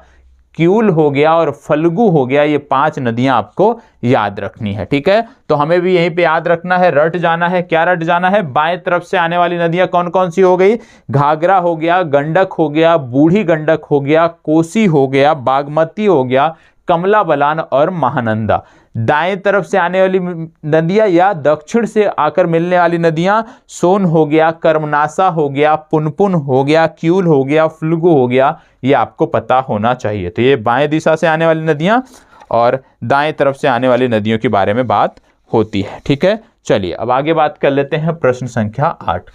क्यूल हो गया और फल्गु हो गया। ये 5 नदियां आपको याद रखनी है, ठीक है। तो हमें भी यहीं पे याद रखना है, रट जाना है। क्या रट जाना है? बाएं तरफ से आने वाली नदियां कौन कौन सी हो गई? घाघरा हो गया, गंडक हो गया, बूढ़ी गंडक हो गया, कोसी हो गया, बागमती हो गया, कमला बलान और महानंदा। दाएं तरफ से आने वाली नदियां या दक्षिण से आकर मिलने वाली नदियां सोन हो गया, कर्मनासा हो गया, पुनपुन हो गया, क्यूल हो गया, फल्गु हो गया। ये आपको पता होना चाहिए। तो ये बाएं दिशा से आने वाली नदियां और दाएं तरफ से आने वाली नदियों के बारे में बात होती है, ठीक है। चलिए अब आगे बात कर लेते हैं प्रश्न संख्या 8।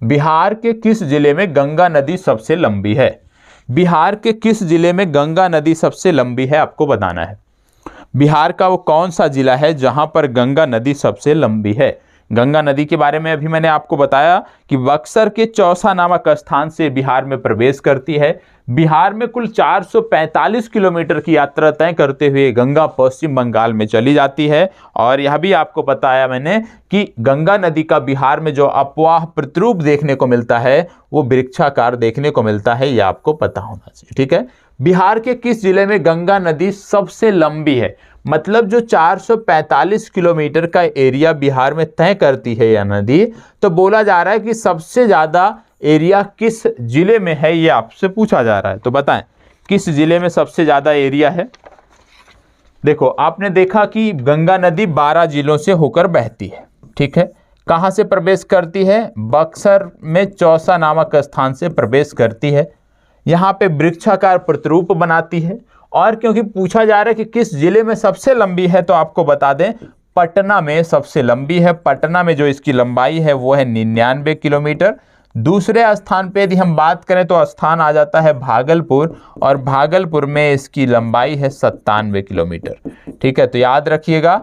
बिहार के किस जिले में गंगा नदी सबसे लंबी है? बिहार के किस जिले में गंगा नदी सबसे लंबी है, आपको बताना है। बिहार का वो कौन सा जिला है जहां पर गंगा नदी सबसे लंबी है? गंगा नदी के बारे में अभी मैंने आपको बताया कि बक्सर के चौसा नामक स्थान से बिहार में प्रवेश करती है। बिहार में कुल 445 किलोमीटर की यात्रा तय करते हुए गंगा पश्चिम बंगाल में चली जाती है। और यह भी आपको बताया मैंने कि गंगा नदी का बिहार में जो अपवाह प्रतिरूप देखने को मिलता है वो वृक्षाकार देखने को मिलता है, यह आपको पता होना चाहिए, ठीक है। बिहार के किस जिले में गंगा नदी सबसे लंबी है? मतलब जो 445 किलोमीटर का एरिया बिहार में तय करती है यह नदी, तो बोला जा रहा है कि सबसे ज्यादा एरिया किस जिले में है, ये आपसे पूछा जा रहा है। तो बताएं किस जिले में सबसे ज्यादा एरिया है। देखो आपने देखा कि गंगा नदी 12 जिलों से होकर बहती है, ठीक है। कहां से प्रवेश करती है? बक्सर में चौसा नामक स्थान से प्रवेश करती है। यहां पे वृक्षाकार प्रतिरूप बनाती है। और क्योंकि पूछा जा रहा है कि किस जिले में सबसे लंबी है, तो आपको बता दें पटना में सबसे लंबी है। पटना में जो इसकी लंबाई है वो है 99 किलोमीटर। दूसरे स्थान पे यदि हम बात करें तो स्थान आ जाता है भागलपुर, और भागलपुर में इसकी लंबाई है 97 किलोमीटर, ठीक है। तो याद रखिएगा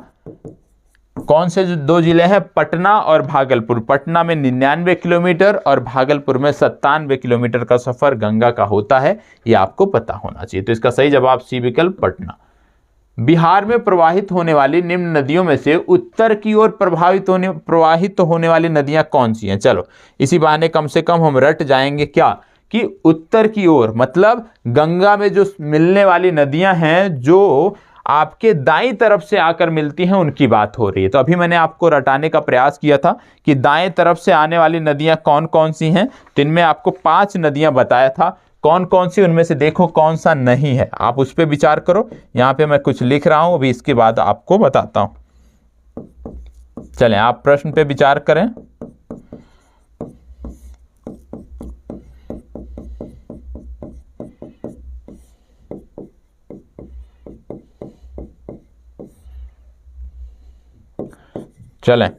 कौन से 2 जिले हैं? पटना और भागलपुर। पटना में 99 किलोमीटर और भागलपुर में 97 किलोमीटर का सफर गंगा का होता है, ये आपको पता होना चाहिए। तो इसका सही जवाब सी विकल्प पटना। बिहार में प्रवाहित होने वाली निम्न नदियों में से उत्तर की ओर प्रवाहित होने वाली नदियां कौन सी हैं? चलो इसी बहाने कम से कम हम रट जाएंगे क्या कि उत्तर की ओर मतलब गंगा में जो मिलने वाली नदियां हैं जो आपके दाईं तरफ से आकर मिलती हैं उनकी बात हो रही है। तो अभी मैंने आपको रटाने का प्रयास किया था कि दाएं तरफ से आने वाली नदियां कौन कौन सी हैं। तो इनमें आपको 5 नदियां बताया था, कौन कौन सी उनमें से देखो कौन सा नहीं है, आप उस पर विचार करो। यहाँ पे मैं कुछ लिख रहा हूं, अभी इसके बाद आपको बताता हूं। चलें आप प्रश्न पे विचार करें। चलें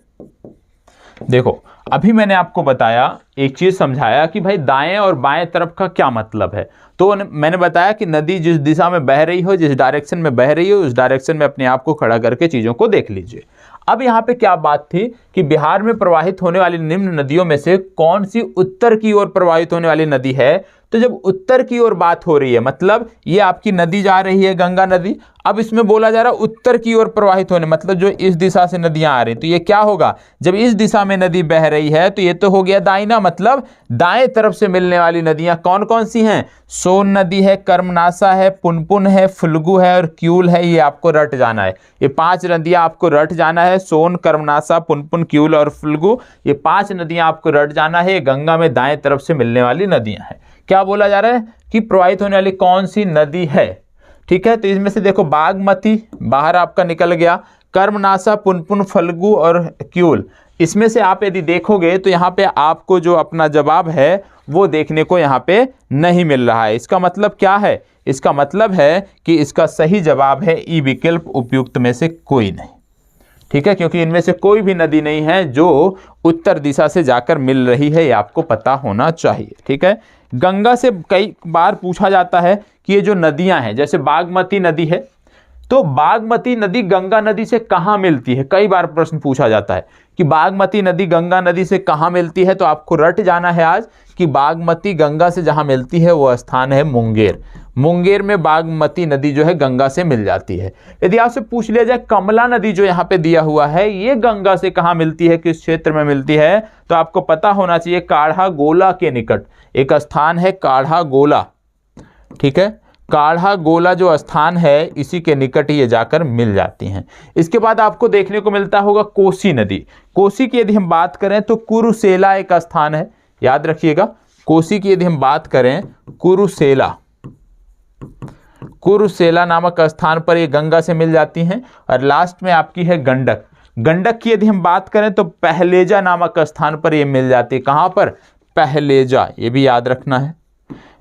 देखो अभी मैंने आपको बताया, एक चीज समझाया कि भाई दाएं और बाएं तरफ का क्या मतलब है। तो मैंने बताया कि नदी जिस दिशा में बह रही हो, जिस डायरेक्शन में बह रही हो, उस डायरेक्शन में अपने आप को खड़ा करके चीजों को देख लीजिए। अब यहाँ पे क्या बात थी कि बिहार में प्रवाहित होने वाली निम्न नदियों में से कौन सी उत्तर की ओर प्रवाहित होने वाली नदी है। तो जब उत्तर की ओर बात हो रही है मतलब ये आपकी नदी जा रही है गंगा नदी, अब इसमें बोला जा रहा है उत्तर की ओर प्रवाहित होने मतलब जो इस दिशा से नदियां आ रही, तो ये क्या होगा? जब इस दिशा में नदी बह रही है तो ये तो हो गया दाहिना, मतलब दाएं तरफ से मिलने वाली नदियां कौन कौन सी हैं? सोन नदी है, कर्मनासा है, पुनपुन है, फल्गु है और क्यूल है। ये आपको रट जाना है, ये 5 नदियां आपको रट जाना है। सोन, कर्मनासा, पुनपुन, क्यूल और फल्गु, ये 5 नदियां आपको रट जाना है। गंगा में दाएं तरफ से मिलने वाली नदियां हैं। क्या बोला जा रहा है कि प्रवाहित होने वाली कौन सी नदी है, ठीक है। तो इसमें से देखो बागमती बाहर आपका निकल गया, कर्मनासा, पुनपुन, फल्गु और क्यूल, इसमें से आप यदि देखोगे तो यहाँ पे आपको जो अपना जवाब है वो देखने को यहाँ पे नहीं मिल रहा है। इसका मतलब क्या है? इसका मतलब है कि इसका सही जवाब है ई विकल्प, उपयुक्त में से कोई नहीं, ठीक है। क्योंकि इनमें से कोई भी नदी नहीं है जो उत्तर दिशा से जाकर मिल रही है, ये आपको पता होना चाहिए, ठीक है। गंगा से कई बार पूछा जाता है कि ये जो नदियां हैं, जैसे बागमती नदी है, तो बागमती नदी गंगा नदी से कहाँ मिलती है, कई बार प्रश्न पूछा जाता है कि बागमती नदी गंगा नदी से कहाँ मिलती है। तो आपको रट जाना है आज कि बागमती गंगा से जहाँ मिलती है वो स्थान है मुंगेर। मुंगेर में बागमती नदी जो है गंगा से मिल जाती है। यदि आपसे पूछ लिया जाए कमला नदी जो यहाँ पे दिया हुआ है ये गंगा से कहाँ मिलती है, किस क्षेत्र में मिलती है, तो आपको पता होना चाहिए काढ़ा गोला के निकट एक स्थान है काढ़ा गोला। ठीक है, काढ़ा गोला जो स्थान है इसी के निकट ये जाकर मिल जाती हैं। इसके बाद आपको देखने को मिलता होगा कोसी नदी। कोसी की यदि हम बात करें तो कुरुसेला एक स्थान है, याद रखिएगा। कोसी की यदि हम बात करें कुरुसेला नामक स्थान पर ये गंगा से मिल जाती हैं। और लास्ट में आपकी है गंडक। गंडक की यदि हम बात करें तो पहलेजा नामक स्थान पर ये मिल जाती है। कहाँ पर, पहलेजा, ये भी याद रखना है।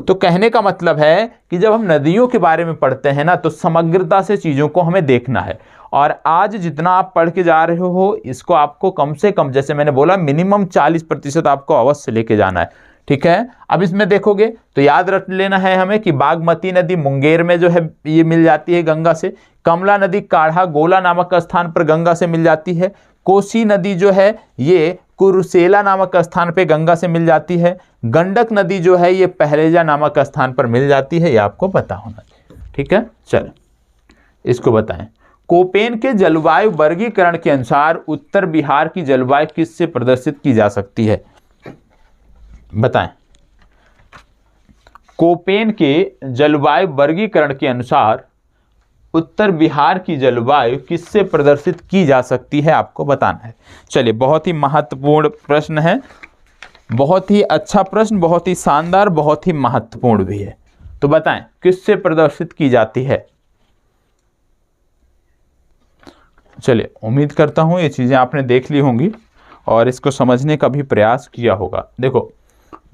तो कहने का मतलब है कि जब हम नदियों के बारे में पढ़ते हैं ना तो समग्रता से चीज़ों को हमें देखना है। और आज जितना आप पढ़ के जा रहे हो इसको आपको कम से कम, जैसे मैंने बोला, मिनिमम 40% आपको अवश्य लेके जाना है। ठीक है, अब इसमें देखोगे तो याद रख लेना है हमें कि बागमती नदी मुंगेर में जो है ये मिल जाती है गंगा से। कमला नदी काढ़ा गोला नामक स्थान पर गंगा से मिल जाती है। कोसी नदी जो है ये कुरुसेला नामक स्थान पे गंगा से मिल जाती है। गंडक नदी जो है ये पहलेजा नामक स्थान पर मिल जाती है, ये आपको पता होना चाहिए। ठीक है, चलो इसको बताएं। कोपेन के जलवायु वर्गीकरण के अनुसार उत्तर बिहार की जलवायु किससे प्रदर्शित की जा सकती है, बताएं। कोपेन के जलवायु वर्गीकरण के अनुसार उत्तर बिहार की जलवायु किससे प्रदर्शित की जा सकती है, आपको बताना है। चलिए, बहुत ही महत्वपूर्ण प्रश्न है, बहुत ही अच्छा प्रश्न, बहुत ही शानदार, बहुत ही महत्वपूर्ण भी है। तो बताएं किससे प्रदर्शित की जाती है। चलिए, उम्मीद करता हूं ये चीजें आपने देख ली होंगी और इसको समझने का भी प्रयास किया होगा। देखो,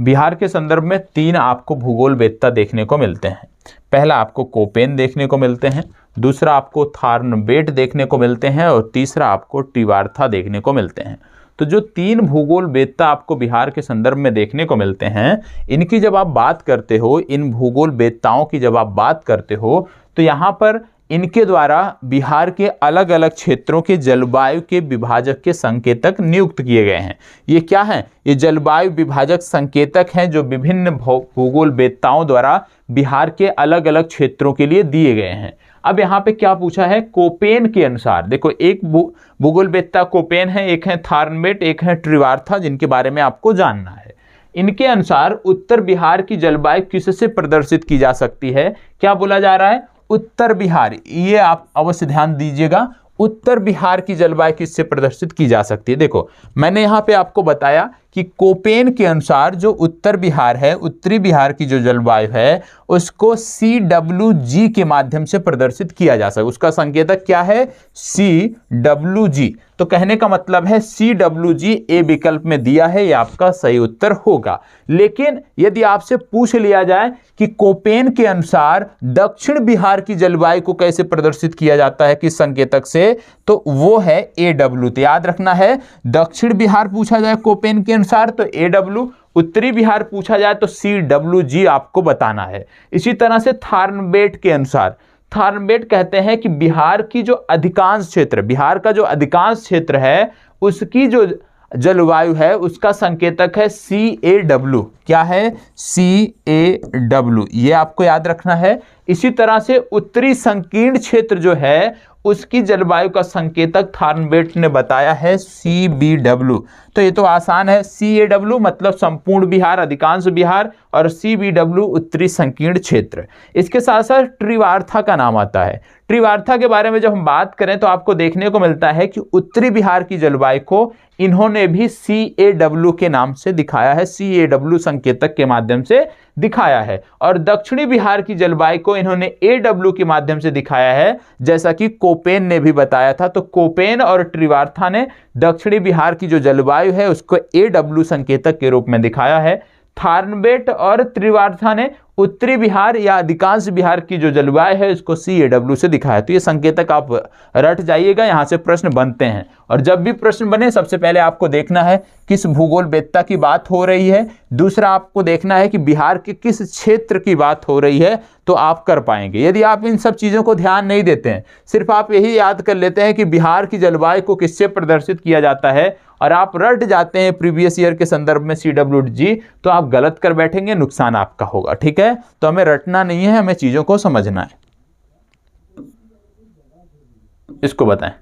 बिहार के संदर्भ में 3 आपको भूगोलवेत्ता देखने को मिलते हैं। पहला आपको कोपेन देखने को मिलते हैं, दूसरा आपको थार्नबेट देखने को मिलते हैं और तीसरा आपको ट्रिवार्था देखने को मिलते हैं। तो जो 3 भूगोलवेत्ता आपको बिहार के संदर्भ में देखने को मिलते हैं, इनकी जब आप बात करते हो, इन भूगोलवेत्ताओं की जब आप बात करते हो, तो यहाँ पर इनके द्वारा बिहार के अलग अलग क्षेत्रों के जलवायु के विभाजक के संकेतक नियुक्त किए गए हैं। ये क्या हैं? ये जलवायु विभाजक संकेतक हैं जो विभिन्न भूगोलवेत्ताओं द्वारा बिहार के अलग अलग क्षेत्रों के लिए दिए गए हैं। अब यहाँ पे क्या पूछा है, कोपेन के अनुसार। देखो, एक भूगोलवेत्ता कोपेन है, एक है थार्नबेट, एक है ट्रिवार्था, जिनके बारे में आपको जानना है। इनके अनुसार उत्तर बिहार की जलवायु किससे प्रदर्शित की जा सकती है? क्या बोला जा रहा है? उत्तर बिहार। ये आप अवश्य ध्यान दीजिएगा, उत्तर बिहार की जलवायु किससे प्रदर्शित की जा सकती है। देखो, मैंने यहाँ पे आपको बताया कि कोपेन के अनुसार जो उत्तर बिहार है, उत्तरी बिहार की जो जलवायु है, उसको CWG के माध्यम से प्रदर्शित किया जा सकता है। उसका संकेतक क्या है? CWG। तो कहने का मतलब है CWG ए विकल्प में दिया है, ये आपका सही उत्तर होगा। लेकिन यदि आपसे पूछ लिया जाए कि कोपेन के अनुसार दक्षिण बिहार की जलवायु को कैसे प्रदर्शित किया जाता है, किस संकेतक से, तो वो है AW। तो याद रखना है, दक्षिण बिहार पूछा जाए कोपेन के अनुसार तो AW, उत्तरी बिहार पूछा जाए तो CWG आपको बताना है। इसी तरह से थार्नबेट के अनुसार, थार्नबेट कहते हैं कि बिहार की जो अधिकांश क्षेत्र, बिहार का जो अधिकांश क्षेत्र है, उसकी जो जलवायु है उसका संकेतक है CAW। क्या है? CAW, ये आपको याद रखना है। इसी तरह से उत्तरी संकीर्ण क्षेत्र जो है उसकी जलवायु का संकेतक थार्नबेट ने बताया है CBW। तो ये तो आसान है, CAW मतलब संपूर्ण बिहार, अधिकांश बिहार, और CBW उत्तरी संकीर्ण क्षेत्र। इसके साथ साथ ट्रिवार्था का नाम आता है। ट्रिवार्था के बारे में जब हम बात करें तो आपको देखने को मिलता है कि उत्तरी बिहार की जलवायु को इन्होंने भी CAW के नाम से दिखाया है, CAW संकेतक के माध्यम से दिखाया है। और दक्षिणी बिहार की जलवायु को इन्होंने AW के माध्यम से दिखाया है, जैसा कि कोपेन ने भी बताया था। तो कोपेन और ट्रिवार्था ने दक्षिणी बिहार की जो जलवायु है उसको AW संकेतक के रूप में दिखाया है। थार्नबेट और ट्रिवार्था ने उत्तरी बिहार या अधिकांश बिहार की जो जलवायु है इसको CAW से दिखाया। तो ये संकेतक आप रट जाइएगा, यहाँ से प्रश्न बनते हैं। और जब भी प्रश्न बने सबसे पहले आपको देखना है किस भूगोल वेत्ता की बात हो रही है, दूसरा आपको देखना है कि बिहार के किस क्षेत्र की बात हो रही है, तो आप कर पाएंगे। यदि आप इन सब चीज़ों को ध्यान नहीं देते हैं, सिर्फ आप यही याद कर लेते हैं कि बिहार की जलवायु को किससे प्रदर्शित किया जाता है और आप रट जाते हैं प्रीवियस ईयर के संदर्भ में CWG, तो आप गलत कर बैठेंगे, नुकसान आपका होगा। ठीक है, तो हमें रटना नहीं है, हमें चीज़ों को समझना है। इसको बताएं,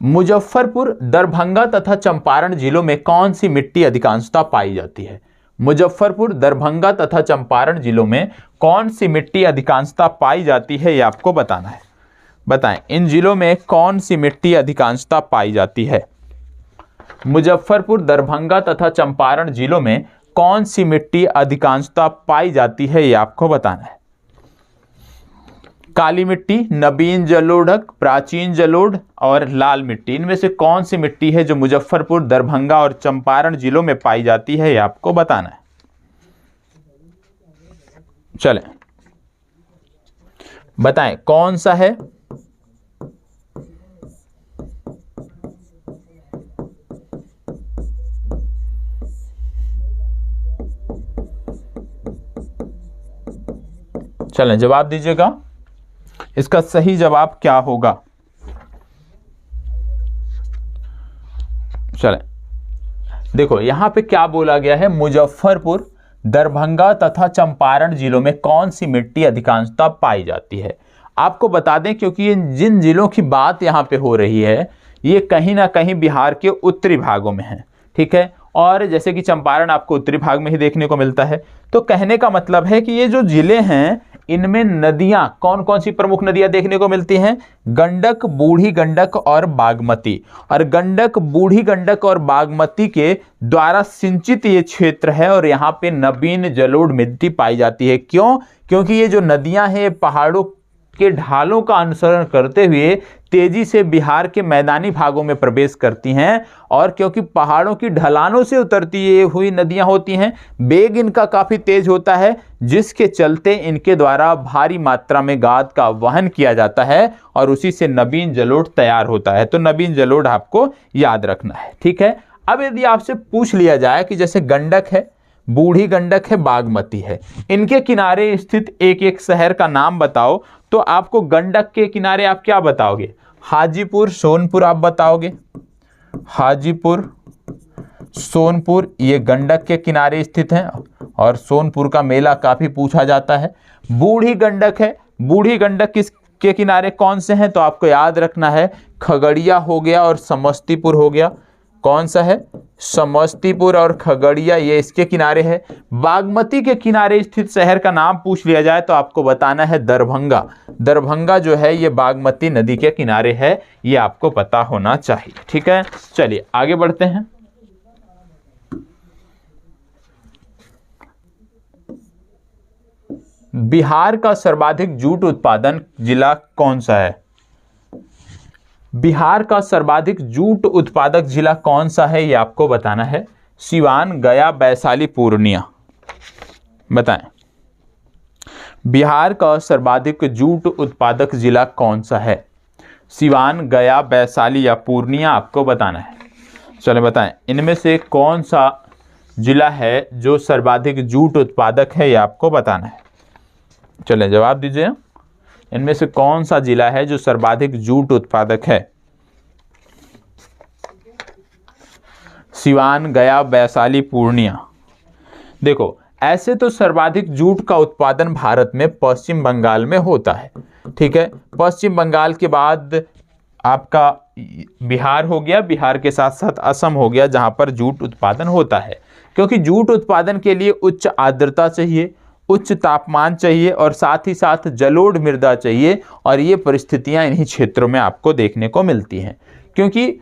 मुजफ्फरपुर, दरभंगा तथा चंपारण जिलों में कौन सी मिट्टी अधिकांशतः पाई जाती है? मुजफ्फरपुर, दरभंगा तथा चंपारण जिलों में कौन सी मिट्टी अधिकांशतः पाई जाती है, ये आपको बताना है। बताएं, इन जिलों में कौन सी मिट्टी अधिकांशतः पाई जाती है? मुजफ्फरपुर, दरभंगा तथा चंपारण जिलों में कौन सी मिट्टी अधिकांशतः पाई जाती है, ये आपको बताना है। काली मिट्टी, नवीन जलोढ़, प्राचीन जलोढ़ और लाल मिट्टी, इनमें से कौन सी मिट्टी है जो मुजफ्फरपुर, दरभंगा और चंपारण जिलों में पाई जाती है, ये आपको बताना है। चलें, बताएं कौन सा है? चलें, जवाब दीजिएगा, इसका सही जवाब क्या होगा? चलें, देखो यहां पे क्या बोला गया है, मुजफ्फरपुर, दरभंगा तथा चंपारण जिलों में कौन सी मिट्टी अधिकांशतः पाई जाती है। आपको बता दें, क्योंकि ये जिन जिलों की बात यहां पे हो रही है ये कहीं ना कहीं बिहार के उत्तरी भागों में है। ठीक है, और जैसे कि चंपारण आपको उत्तरी भाग में ही देखने को मिलता है, तो कहने का मतलब है कि ये जो जिले हैं इनमें नदियां, कौन कौन सी प्रमुख नदियां देखने को मिलती हैं? गंडक, बूढ़ी गंडक और बागमती। और गंडक, बूढ़ी गंडक और बागमती के द्वारा सिंचित ये क्षेत्र है और यहाँ पे नवीन जलोढ़ मिट्टी पाई जाती है। क्यों? क्योंकि ये जो नदियां हैं पहाड़ों के ढालों का अनुसरण करते हुए तेजी से बिहार के मैदानी भागों में प्रवेश करती हैं, और क्योंकि पहाड़ों की ढलानों से उतरती हुई नदियां होती हैं, वेग इनका काफी तेज होता है, जिसके चलते इनके द्वारा भारी मात्रा में गाद का वहन किया जाता है और उसी से नवीन जलोढ़ तैयार होता है। तो नवीन जलोढ़ आपको याद रखना है। ठीक है, अब यदि आपसे पूछ लिया जाए कि जैसे गंडक है, बूढ़ी गंडक है, बागमती है, इनके किनारे स्थित एक एक शहर का नाम बताओ, तो आपको गंडक के किनारे आप क्या बताओगे? हाजीपुर, सोनपुर आप बताओगे। हाजीपुर, सोनपुर ये गंडक के किनारे स्थित हैं और सोनपुर का मेला काफी पूछा जाता है। बूढ़ी गंडक है, बूढ़ी गंडक किसके किनारे कौन से हैं? तो आपको याद रखना है, खगड़िया हो गया और समस्तीपुर हो गया। कौन सा है? समस्तीपुर और खगड़िया, ये इसके किनारे है। बागमती के किनारे स्थित शहर का नाम पूछ लिया जाए तो आपको बताना है दरभंगा। दरभंगा जो है ये बागमती नदी के किनारे है, ये आपको पता होना चाहिए। ठीक है, चलिए आगे बढ़ते हैं। बिहार का सर्वाधिक जूट उत्पादन जिला कौन सा है? बिहार का सर्वाधिक जूट उत्पादक जिला कौन सा है, ये आपको बताना है। सिवान, गया, वैशाली, पूर्णिया। बताएं, बिहार का सर्वाधिक जूट उत्पादक जिला कौन सा है? सिवान, गया, वैशाली या पूर्णिया आपको बताना है। चलें बताएं, इनमें से कौन सा जिला है जो सर्वाधिक जूट उत्पादक है, ये आपको बताना है। चलें जवाब दीजिए, इनमें से कौन सा जिला है जो सर्वाधिक जूट उत्पादक है? सिवान, गया, वैशाली, पूर्णिया। देखो ऐसे तो सर्वाधिक जूट का उत्पादन भारत में पश्चिम बंगाल में होता है। ठीक है, पश्चिम बंगाल के बाद आपका बिहार हो गया, बिहार के साथ साथ असम हो गया जहां पर जूट उत्पादन होता है। क्योंकि जूट उत्पादन के लिए उच्च आर्द्रता चाहिए, उच्च तापमान चाहिए और साथ ही साथ जलोढ़ मृदा चाहिए, और ये परिस्थितियां इन्हीं क्षेत्रों में आपको देखने को मिलती हैं। क्योंकि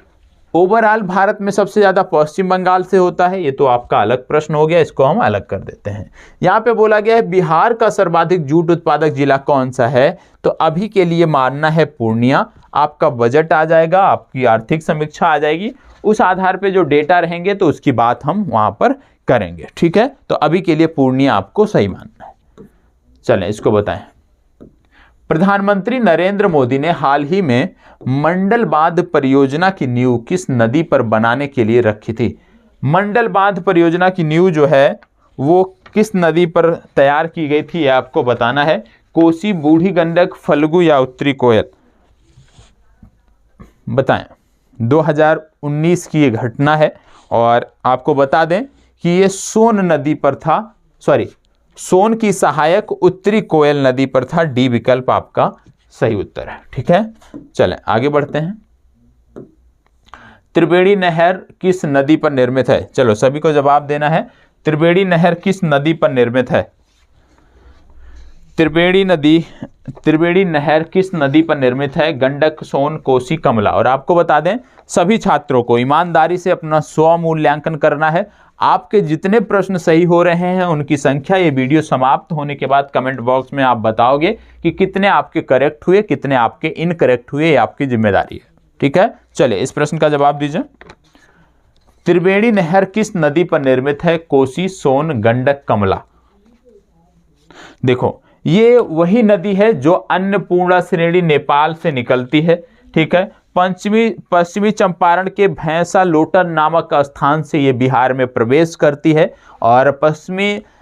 ओवरऑल भारत में सबसे ज़्यादा पश्चिम बंगाल से होता है, ये तो आपका अलग प्रश्न हो गया, इसको हम अलग कर देते हैं। यहाँ पे बोला गया है बिहार का सर्वाधिक जूट उत्पादक जिला कौन सा है, तो अभी के लिए मानना है पूर्णिया। आपका बजट आ जाएगा, आपकी आर्थिक समीक्षा आ जाएगी, उस आधार पे जो डेटा रहेंगे तो उसकी बात हम वहाँ पर करेंगे। ठीक है, तो अभी के लिए पूर्णिया आपको सही मानना है। चलें इसको बताएं। प्रधानमंत्री नरेंद्र मोदी ने हाल ही में मंडल बांध परियोजना की नींव किस नदी पर बनाने के लिए रखी थी? मंडल बांध परियोजना की नींव जो है वो किस नदी पर तैयार की गई थी, यह आपको बताना है। कोसी, बूढ़ी गंडक, फल्गु या उत्तरी कोयल? बताएं। 2019 की ये घटना है और आपको बता दें कि ये सोन नदी पर था, सोन की सहायक उत्तरी कोयल नदी पर था। डी विकल्प आपका सही उत्तर है। ठीक है, चलें आगे बढ़ते हैं। त्रिवेणी नहर किस नदी पर निर्मित है? चलो सभी को जवाब देना है। त्रिवेणी नहर किस नदी पर निर्मित है? त्रिवेणी नहर किस नदी पर निर्मित है? गंडक, सोन, कोसी, कमला? और आपको बता दें सभी छात्रों को ईमानदारी से अपना स्व मूल्यांकन करना है। आपके जितने प्रश्न सही हो रहे हैं उनकी संख्या ये वीडियो समाप्त होने के बाद कमेंट बॉक्स में आप बताओगे कि कितने आपके करेक्ट हुए, कितने आपके इनकरेक्ट हुए, ये आपकी जिम्मेदारी है। ठीक है, चलिए इस प्रश्न का जवाब दीजिए। त्रिवेणी नहर किस नदी पर निर्मित है? कोसी, सोन, गंडक, कमला? देखो ये वही नदी है जो अन्नपूर्णा श्रेणी नेपाल से निकलती है। ठीक है, पश्चिमी चंपारण के भैंसा लोटन नामक स्थान से ये बिहार में प्रवेश करती है। और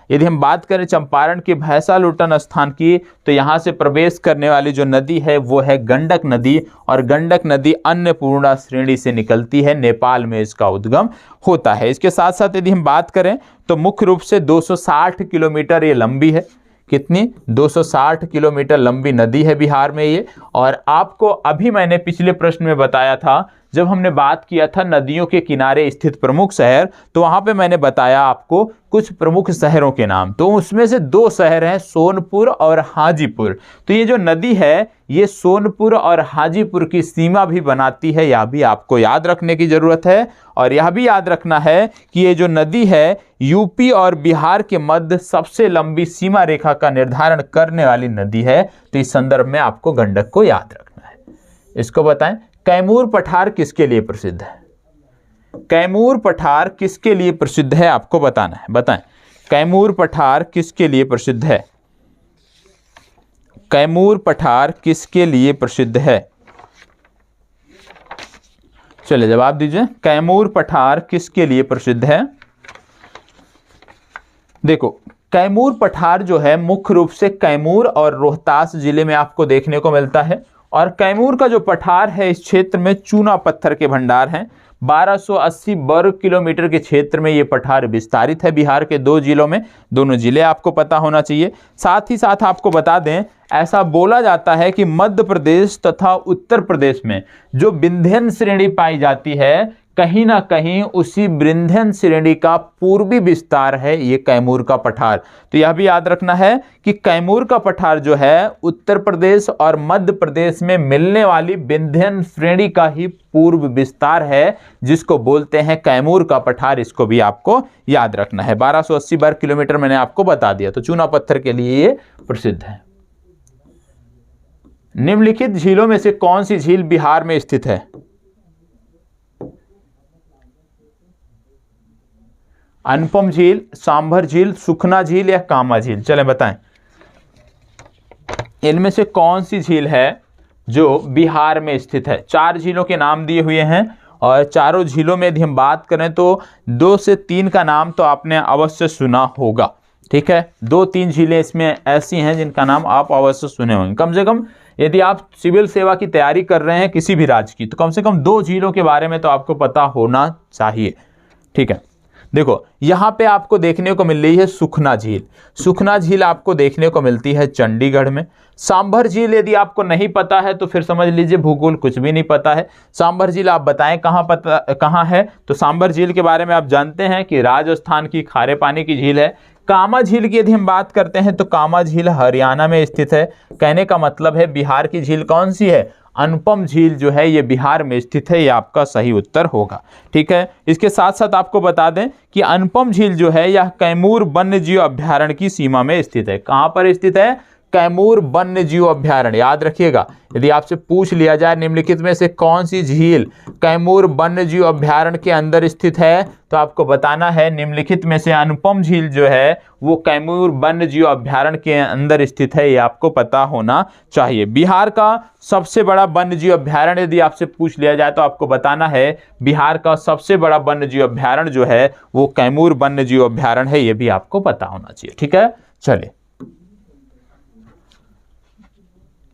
यदि हम बात करें चंपारण के भैंसा लोटन स्थान की, तो यहाँ से प्रवेश करने वाली जो नदी है वो है गंडक नदी। और गंडक नदी अन्नपूर्णा श्रेणी से निकलती है, नेपाल में इसका उद्गम होता है। इसके साथ साथ यदि हम बात करें तो मुख्य रूप से 260 किलोमीटर ये लंबी है। कितनी? 260 किलोमीटर लंबी नदी है बिहार में ये। और आपको अभी मैंने पिछले प्रश्न में बताया था, जब हमने बात किया था नदियों के किनारे स्थित प्रमुख शहर, तो वहां पे मैंने बताया आपको कुछ प्रमुख शहरों के नाम। तो उसमें से 2 शहर हैं, सोनपुर और हाजीपुर। तो ये जो नदी है ये सोनपुर और हाजीपुर की सीमा भी बनाती है, यह भी आपको याद रखने की जरूरत है। और यह भी याद रखना है कि ये जो नदी है यूपी और बिहार के मध्य सबसे लंबी सीमा रेखा का निर्धारण करने वाली नदी है। तो इस संदर्भ में आपको गंडक को याद रखना है। इसको बताएं, कैमूर पठार किसके लिए प्रसिद्ध है? कैमूर पठार किसके लिए प्रसिद्ध है आपको बताना है। बताएं, कैमूर पठार किसके लिए प्रसिद्ध है? कैमूर पठार किसके लिए प्रसिद्ध है? चलिए जवाब दीजिए। कैमूर पठार किसके लिए प्रसिद्ध है? देखो कैमूर पठार जो है मुख्य रूप से कैमूर और रोहतास जिले में आपको देखने को मिलता है। और कैमूर का जो पठार है इस क्षेत्र में चूना पत्थर के भंडार हैं। 1280 वर्ग किलोमीटर के क्षेत्र में ये पठार विस्तारित है बिहार के 2 जिलों में। दोनों जिले आपको पता होना चाहिए। साथ ही साथ आपको बता दें, ऐसा बोला जाता है कि मध्य प्रदेश तथा उत्तर प्रदेश में जो विंध्यन श्रेणी पाई जाती है, कहीं ना कहीं उसी विंध्यन श्रेणी का पूर्वी विस्तार है ये कैमूर का पठार। तो यह भी याद रखना है कि कैमूर का पठार जो है उत्तर प्रदेश और मध्य प्रदेश में मिलने वाली विंध्यन श्रेणी का ही पूर्व विस्तार है, जिसको बोलते हैं कैमूर का पठार। इसको भी आपको याद रखना है। 1280 वर्ग किलोमीटर मैंने आपको बता दिया। तो चूना पत्थर के लिए ये प्रसिद्ध है। निम्नलिखित झीलों में से कौन सी झील बिहार में स्थित है? अनुपम झील, सांभर झील, सुखना झील या कामा झील? चलें बताएं, इनमें से कौन सी झील है जो बिहार में स्थित है? 4 झीलों के नाम दिए हुए हैं और चारों झीलों में यदि हम बात करें तो 2 से 3 का नाम तो आपने अवश्य सुना होगा। ठीक है, 2-3 झीलें इसमें ऐसी हैं जिनका नाम आप अवश्य सुने होंगे। कम से कम यदि आप सिविल सेवा की तैयारी कर रहे हैं किसी भी राज्य की, तो कम से कम 2 झीलों के बारे में तो आपको पता होना चाहिए। ठीक है, देखो यहां पे आपको देखने को मिल रही है सुखना झील। सुखना झील आपको देखने को मिलती है चंडीगढ़ में। सांभर झील यदि आपको नहीं पता है तो फिर समझ लीजिए भूगोल कुछ भी नहीं पता है। सांभर झील आप बताएं कहां है? तो सांभर झील के बारे में आप जानते हैं कि राजस्थान की खारे पानी की झील है। कामा झील की यदि हम बात करते हैं तो कामा झील हरियाणा में स्थित है। कहने का मतलब है बिहार की झील कौन सी है? अनुपम झील जो है ये बिहार में स्थित है। ये आपका सही उत्तर होगा। ठीक है, इसके साथ साथ आपको बता दें कि अनुपम झील जो है यह कैमूर वन्यजीव अभयारण्य की सीमा में स्थित है। कहां पर स्थित है? कैमूर वन्य जीव अभ्यारण्य, याद रखिएगा यदि आपसे पूछ लिया जाए निम्नलिखित में से कौन सी झील कैमूर वन्य जीव अभ्यारण्य के अंदर स्थित है, तो आपको बताना है निम्नलिखित में से अनुपम झील जो है वो कैमूर वन्य जीव अभ्यारण्य के अंदर स्थित है, ये आपको पता होना चाहिए। बिहार का सबसे बड़ा वन्य जीव अभ्यारण्य यदि आपसे पूछ लिया जाए तो आपको बताना है बिहार का सबसे बड़ा वन्य जीव अभ्यारण्य जो है वो कैमूर वन्य जीव अभ्यारण्य है, ये भी आपको पता होना चाहिए। ठीक है, चलिए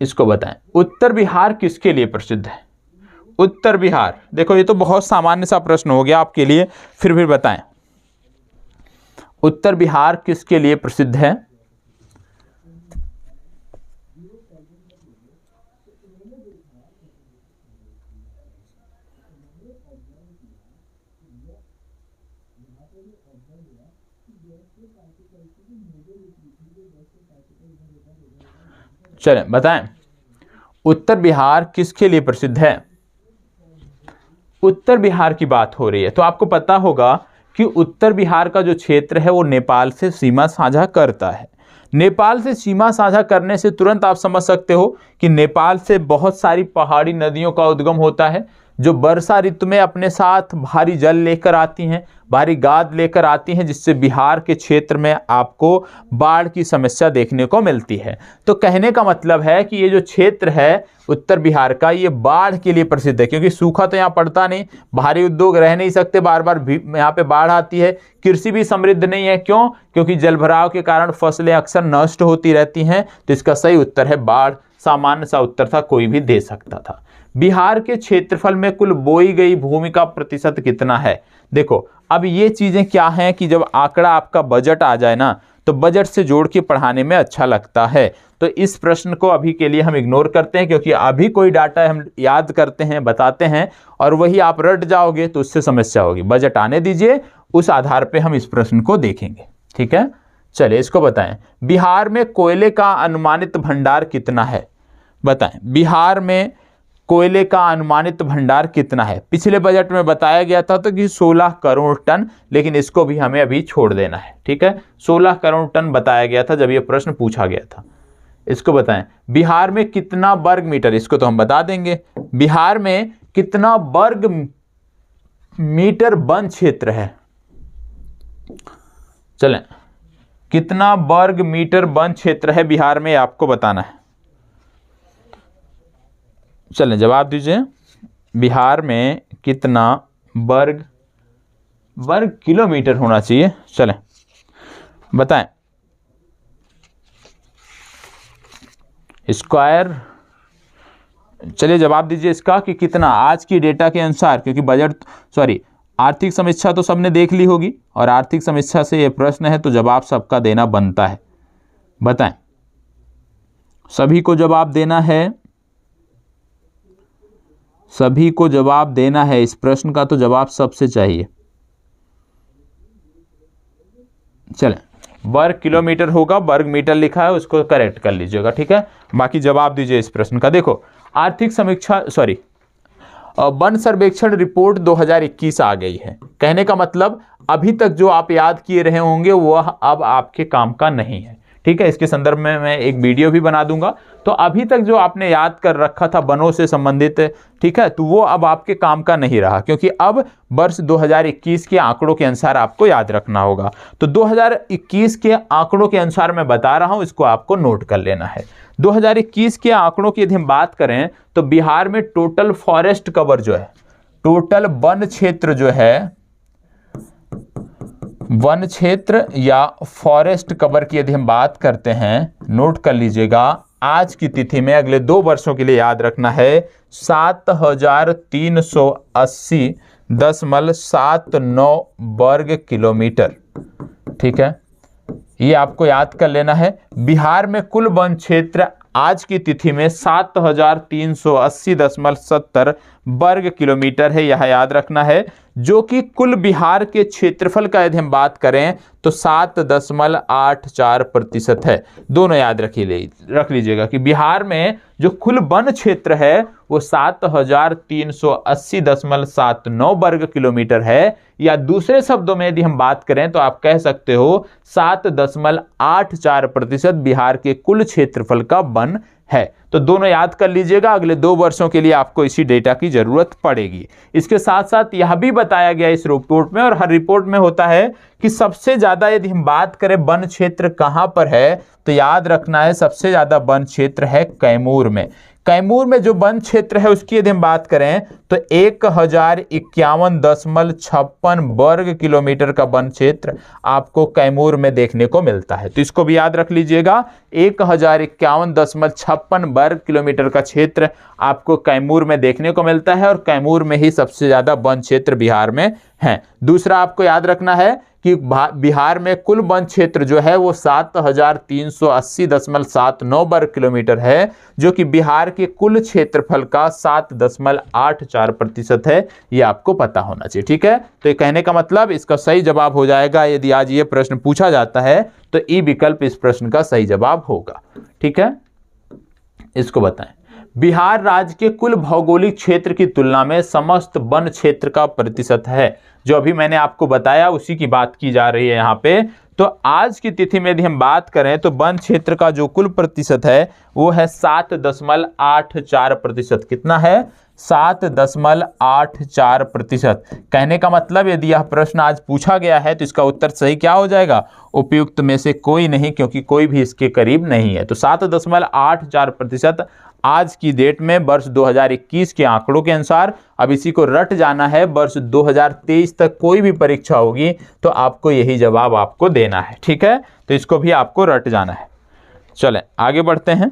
इसको बताएं, उत्तर बिहार किसके लिए प्रसिद्ध है? उत्तर बिहार, देखो ये तो बहुत सामान्य सा प्रश्न हो गया आपके लिए, फिर भी बताएं उत्तर बिहार किसके लिए प्रसिद्ध है? चलें बताएं उत्तर बिहार किसके लिए प्रसिद्ध है? उत्तर बिहार की बात हो रही है तो आपको पता होगा कि उत्तर बिहार का जो क्षेत्र है वो नेपाल से सीमा साझा करता है। नेपाल से सीमा साझा करने से तुरंत आप समझ सकते हो कि नेपाल से बहुत सारी पहाड़ी नदियों का उद्गम होता है जो वर्षा ऋतु में अपने साथ भारी जल लेकर आती हैं, भारी गाद लेकर आती हैं, जिससे बिहार के क्षेत्र में आपको बाढ़ की समस्या देखने को मिलती है। तो कहने का मतलब है कि ये जो क्षेत्र है उत्तर बिहार का ये बाढ़ के लिए प्रसिद्ध है, क्योंकि सूखा तो यहाँ पड़ता नहीं, भारी उद्योग रह नहीं सकते, बार बार यहाँ पे बाढ़ आती है, कृषि भी समृद्ध नहीं है। क्यों? क्योंकि जलभराव के कारण फसलें अक्सर नष्ट होती रहती हैं। तो इसका सही उत्तर है बाढ़। सामान्य सा उत्तर था, कोई भी दे सकता था। बिहार के क्षेत्रफल में कुल बोई गई भूमि का प्रतिशत कितना है? देखो अब ये चीजें क्या हैं कि जब आंकड़ा आपका बजट आ जाए ना तो बजट से जोड़ के पढ़ाने में अच्छा लगता है। तो इस प्रश्न को अभी के लिए हम इग्नोर करते हैं, क्योंकि अभी कोई डाटा हम याद करते हैं, बताते हैं और वही आप रट जाओगे तो उससे समस्या होगी। बजट आने दीजिए, उस आधार पे हम इस प्रश्न को देखेंगे। ठीक है, चलिए इसको बताएं, बिहार में कोयले का अनुमानित भंडार कितना है? बताएं बिहार में कोयले का अनुमानित भंडार कितना है? पिछले बजट में बताया गया था तो कि 16 करोड़ टन, लेकिन इसको भी हमें अभी छोड़ देना है। ठीक है, 16 करोड़ टन बताया गया था जब ये प्रश्न पूछा गया था। इसको बताएं बिहार में कितना वर्ग मीटर, इसको तो हम बता देंगे, बिहार में कितना वर्ग मीटर वन क्षेत्र है? चलें, कितना वर्ग मीटर वन क्षेत्र है बिहार में, आपको बताना है। चलें जवाब दीजिए, बिहार में कितना वर्ग किलोमीटर होना चाहिए? चलें बताएं, स्क्वायर। चलिए जवाब दीजिए इसका कि कितना आज की डेटा के अनुसार, क्योंकि आर्थिक समीक्षा तो सबने देख ली होगी और आर्थिक समीक्षा से ये प्रश्न है तो जवाब सबका देना बनता है। बताएं, सभी को जवाब देना है, सभी को जवाब देना है, इस प्रश्न का तो जवाब सबसे चाहिए। चलें, वर्ग किलोमीटर होगा, वर्ग मीटर लिखा है उसको करेक्ट कर लीजिएगा। ठीक है, बाकी जवाब दीजिए इस प्रश्न का। देखो आर्थिक समीक्षा वन सर्वेक्षण रिपोर्ट 2021 आ गई है। कहने का मतलब अभी तक जो आप याद किए रहे होंगे वह अब आपके काम का नहीं है। ठीक है, इसके संदर्भ में मैं एक वीडियो भी बना दूंगा। तो अभी तक जो आपने याद कर रखा था वनों से संबंधित, ठीक है, तो वो अब आपके काम का नहीं रहा, क्योंकि अब वर्ष 2021 के आंकड़ों के अनुसार आपको याद रखना होगा। तो 2021 के आंकड़ों के अनुसार मैं बता रहा हूं, इसको आपको नोट कर लेना है। 2021 के आंकड़ों की यदि हम बात करें तो बिहार में टोटल फॉरेस्ट कवर जो है, टोटल वन क्षेत्र जो है, वन क्षेत्र या फॉरेस्ट कवर की यदि हम बात करते हैं, नोट कर लीजिएगा, आज की तिथि में अगले 2 वर्षों के लिए याद रखना है 7380.79 वर्ग किलोमीटर। ठीक है, ये आपको याद कर लेना है। बिहार में कुल वन क्षेत्र आज की तिथि में 7380.70 वर्ग किलोमीटर है, यह याद रखना है, जो कि कुल बिहार के क्षेत्रफल का यदि हम बात करें तो 7.84% है। दोनों याद रख लीजिएगा कि बिहार में जो कुल वन क्षेत्र है वो 7380.79 वर्ग किलोमीटर है, या दूसरे शब्दों में यदि हम बात करें तो आप कह सकते हो 7.84% बिहार के कुल क्षेत्रफल का वन है। तो दोनों याद कर लीजिएगा, अगले 2 वर्षों के लिए आपको इसी डेटा की जरूरत पड़ेगी। इसके साथ साथ यह भी बताया गया इस रिपोर्ट में, और हर रिपोर्ट में होता है कि सबसे ज्यादा यदि हम बात करें वन क्षेत्र कहां पर है, तो याद रखना है सबसे ज्यादा वन क्षेत्र है कैमूर में। कैमूर में जो वन क्षेत्र है उसकी यदि हम बात करें तो 1051.56 वर्ग किलोमीटर का वन क्षेत्र आपको कैमूर में देखने को मिलता है। तो इसको भी याद रख लीजिएगा, 1051.56 वर्ग किलोमीटर का क्षेत्र आपको कैमूर में देखने को मिलता है, और कैमूर में ही सबसे ज्यादा वन क्षेत्र बिहार में है। दूसरा आपको याद रखना है कि बिहार में कुल वन क्षेत्र जो है वो 7380.79 वर्ग किलोमीटर है, जो कि बिहार के कुल क्षेत्रफल का 7.84% है। ये आपको पता होना चाहिए, ठीक है। तो ये कहने का मतलब इसका सही जवाब हो जाएगा, यदि आज ये प्रश्न पूछा जाता है तो ई विकल्प इस प्रश्न का सही जवाब होगा, ठीक है। इसको बताएं, बिहार राज्य के कुल भौगोलिक क्षेत्र की तुलना में समस्त वन क्षेत्र का प्रतिशत है। जो अभी मैंने आपको बताया उसी की बात की जा रही है यहाँ पे। तो आज की तिथि में यदि हम बात करें तो वन क्षेत्र का जो कुल प्रतिशत है वो है 7.84%। कितना है? 7.84%। कहने का मतलब यदि यह प्रश्न आज पूछा गया है तो इसका उत्तर सही क्या हो जाएगा? उपयुक्त में से कोई नहीं, क्योंकि कोई भी इसके करीब नहीं है। तो 7.84% आज की डेट में वर्ष 2021 के आंकड़ों के अनुसार। अब इसी को रट जाना है, वर्ष 2023 तक कोई भी परीक्षा होगी तो आपको यही जवाब आपको देना है, ठीक है। तो इसको भी आपको रट जाना है। चलें आगे बढ़ते हैं,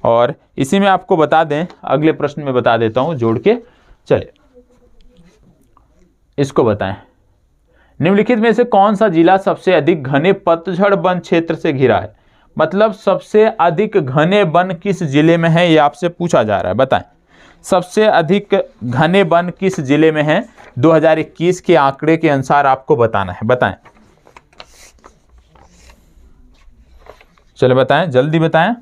और इसी में आपको बता दें, अगले प्रश्न में बता देता हूं जोड़ के। चले इसको बताएं, निम्नलिखित में से कौन सा जिला सबसे अधिक घने पतझड़ वन क्षेत्र से घिरा है? मतलब सबसे अधिक घने वन किस जिले में है, ये आपसे पूछा जा रहा है। बताएं सबसे अधिक घने वन किस जिले में है? 2021 के आंकड़े के अनुसार आपको बताना है। बताएं, चले बताएं, जल्दी बताएं।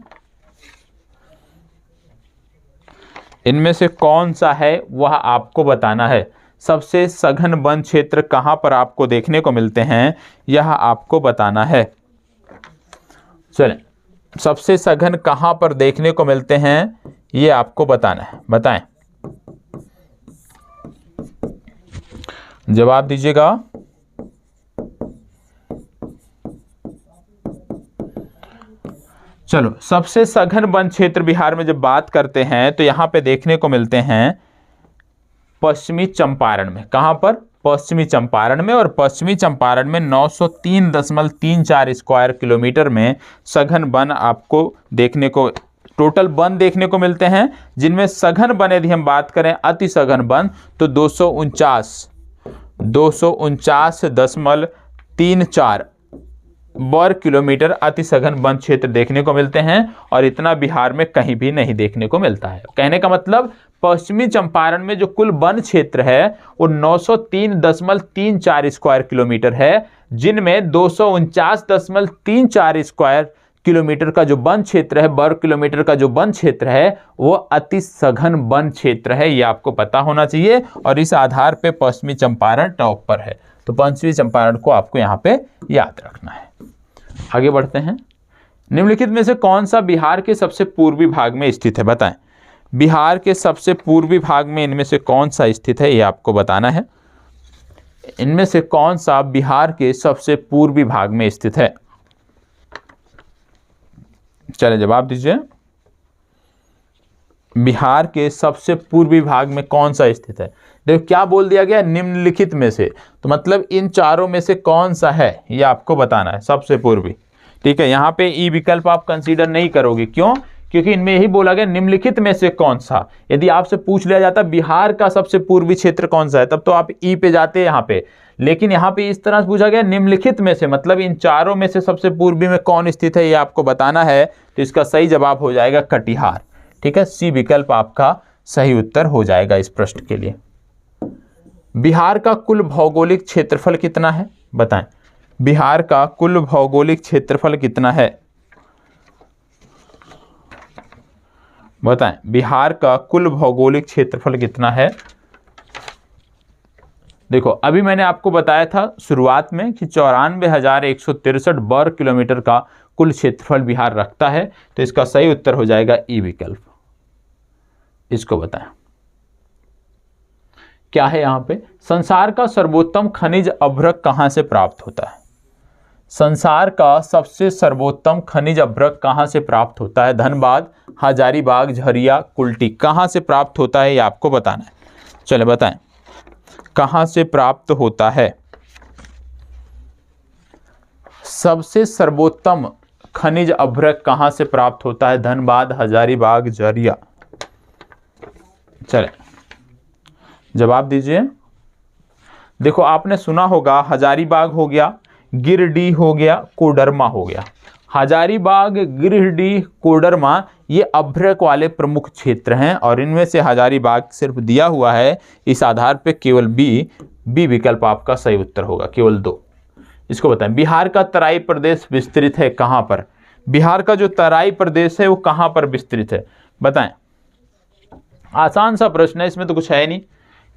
इनमें से कौन सा है वह आपको बताना है। सबसे सघन वन क्षेत्र कहां पर आपको देखने को मिलते हैं, यह आपको बताना है। चलें, सबसे सघन कहां पर देखने को मिलते हैं ये आपको बताना है। बताएं, जवाब दीजिएगा। चलो, सबसे सघन वन क्षेत्र बिहार में जब बात करते हैं तो यहां पे देखने को मिलते हैं पश्चिमी चंपारण में। कहां पर? पश्चिमी चंपारण में। और पश्चिमी चंपारण में 903.34 स्क्वायर किलोमीटर में सघन वन आपको देखने को, टोटल वन देखने को मिलते हैं, जिनमें सघन वन यदि हम बात करें अति सघन वन तो 249.34 वर्ग किलोमीटर अति सघन वन क्षेत्र देखने को मिलते हैं, और इतना बिहार में कहीं भी नहीं देखने को मिलता है। कहने का मतलब पश्चिमी चंपारण में जो कुल वन क्षेत्र है वो 903.34 स्क्वायर किलोमीटर है, जिनमें 249.34 स्क्वायर किलोमीटर का जो वन क्षेत्र है, वर्ग किलोमीटर का जो वन क्षेत्र है, वो अति सघन वन क्षेत्र है। ये आपको पता होना चाहिए, और इस आधार पे पश्चिमी चंपारण टॉप पर है। तो पश्चिमी चंपारण को आपको यहाँ पे याद रखना है। आगे बढ़ते हैं, निम्नलिखित में से कौन सा बिहार के सबसे पूर्वी भाग में स्थित है? बताएं, बिहार के सबसे पूर्वी भाग में इनमें से कौन सा स्थित है, ये आपको बताना है। इनमें से कौन सा बिहार के सबसे पूर्वी भाग में स्थित है? चलिए जवाब दीजिए। बिहार के सबसे पूर्वी भाग में कौन सा स्थित है? देखो क्या बोल दिया गया, निम्नलिखित में से, तो मतलब इन चारों में से कौन सा है ये आपको बताना है, सबसे पूर्वी। ठीक है, यहाँ पे ई विकल्प आप कंसीडर नहीं करोगे। क्यों? क्योंकि इनमें यही बोला गया निम्नलिखित में से कौन सा। यदि आपसे पूछ लिया जाता बिहार का सबसे पूर्वी क्षेत्र कौन सा है, तब तो आप ई पे जाते यहाँ पे, लेकिन यहाँ पे इस तरह से पूछा गया निम्नलिखित में से, मतलब इन चारों में से सबसे पूर्वी में कौन स्थित है ये आपको बताना है। तो इसका सही जवाब हो जाएगा कटिहार। ठीक है, सी विकल्प आपका सही उत्तर हो जाएगा इस प्रश्न के लिए। बिहार का कुल भौगोलिक क्षेत्रफल कितना है? बताएं, बिहार का कुल भौगोलिक क्षेत्रफल कितना है? बताएं बिहार का कुल भौगोलिक क्षेत्रफल कितना है। देखो अभी मैंने आपको बताया था शुरुआत में कि 94,163 वर्ग किलोमीटर का कुल क्षेत्रफल बिहार रखता है, तो इसका सही उत्तर हो जाएगा ई विकल्प। इसको बताएं क्या है यहां पे, संसार का सर्वोत्तम खनिज अभ्रक कहां से प्राप्त होता है। संसार का सबसे सर्वोत्तम खनिज अभ्रक कहां से प्राप्त होता है। धनबाद, हजारीबाग, झरिया, कुल्टी, कहां से प्राप्त होता है ये आपको बताना है। चले बताएं कहां से प्राप्त होता है सबसे सर्वोत्तम खनिज अभ्रक कहां से प्राप्त होता है। धनबाद, हजारीबाग, झरिया। चले जवाब दीजिए। देखो आपने सुना होगा हजारीबाग हो गया, गिरिडीह हो गया, कोडरमा हो गया। हजारीबाग, गिरिडीह, कोडरमा ये अभ्रक वाले प्रमुख क्षेत्र हैं और इनमें से हजारीबाग सिर्फ दिया हुआ है, इस आधार पे केवल बी विकल्प आपका सही उत्तर होगा, केवल 2। इसको बताएं बिहार का तराई प्रदेश विस्तृत है कहां पर। बिहार का जो तराई प्रदेश है वो कहां पर विस्तृत है बताएं। आसान सा प्रश्न है, इसमें तो कुछ है नहीं।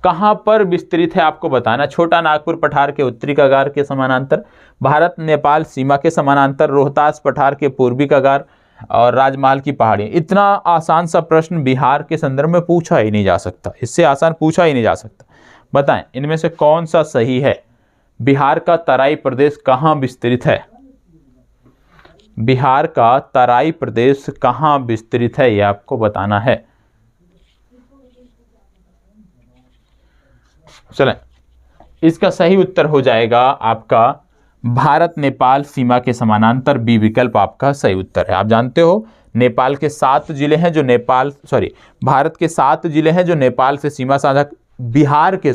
कहां पर विस्तृत है आपको बताना। छोटा नागपुर पठार के उत्तरी कगार के समानांतर, भारत नेपाल सीमा के समानांतर, रोहतास पठार के पूर्वी कगार और राजमहल की पहाड़ी। इतना आसान सा प्रश्न बिहार के संदर्भ में पूछा ही नहीं जा सकता, इससे आसान पूछा ही नहीं जा सकता। बताएं इनमें से कौन सा सही है। बिहार का तराई प्रदेश कहां विस्तृत है। बिहार का तराई प्रदेश कहां विस्तृत है ये आपको बताना है। चलें इसका सही उत्तर हो जाएगा आपका भारत नेपाल सीमा के समानांतर, बी विकल्प आपका सही उत्तर है। आप जानते हो नेपाल के 7 जिले हैं जो भारत के 7 जिले हैं जो नेपाल से सीमा साझा, बिहार के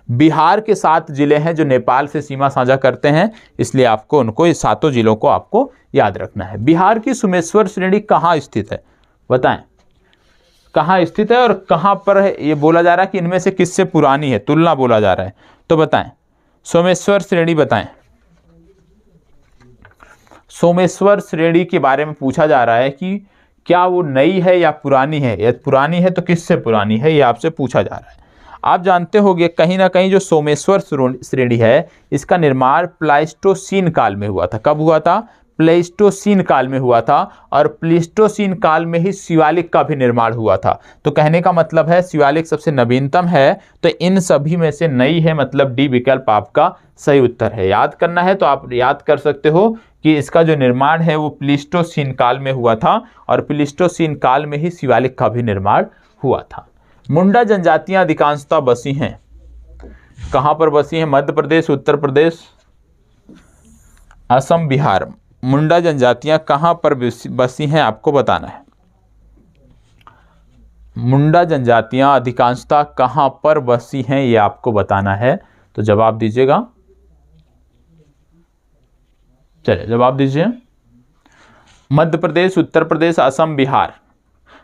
बिहार के 7 जिले हैं जो नेपाल से सीमा साझा करते हैं, इसलिए आपको उनको इस 7 जिलों को आपको याद रखना है। बिहार की सोमेश्वर श्रेणी कहाँ स्थित है बताएं। कहाँ स्थित है और कहाँ पर है ये बोला जा रहा है कि इनमें से किससे पुरानी है, तुलना बोला जा रहा है, तो बताएं सोमेश्वर श्रेणी बताएं। सोमेश्वर श्रेणी के बारे में पूछा जा रहा है कि क्या वो नई है या पुरानी है, यदि पुरानी है तो किससे पुरानी है, ये आपसे पूछा जा रहा है। आप जानते होंगे कहीं ना कहीं जो सोमेश्वर श्रेणी है इसका निर्माण प्लाइस्टोसीन काल में हुआ था। कब हुआ था, प्लेस्टोसीन काल में हुआ था, और प्लेस्टोसीन काल में ही शिवालिक का भी निर्माण हुआ था। तो कहने का मतलब है शिवालिक सबसे नवीनतम है, तो इन सभी में से नई है, मतलब डी विकल्प आपका सही उत्तर है। याद करना है तो आप याद कर सकते हो कि इसका जो निर्माण है वो प्लेस्टोसीन काल में हुआ था और प्लेस्टोसीन काल में ही शिवालिक का भी निर्माण हुआ था। मुंडा जनजातियां अधिकांशतः बसी हैं कहां पर बसी हैं। मध्य प्रदेश, उत्तर प्रदेश, असम, बिहार। मुंडा जनजातियां कहां पर बसी हैं आपको बताना है। मुंडा जनजातियां अधिकांशतः कहां पर बसी हैं ये आपको बताना है, तो जवाब दीजिएगा। चलिए जवाब दीजिए। मध्य प्रदेश, उत्तर प्रदेश, असम, बिहार।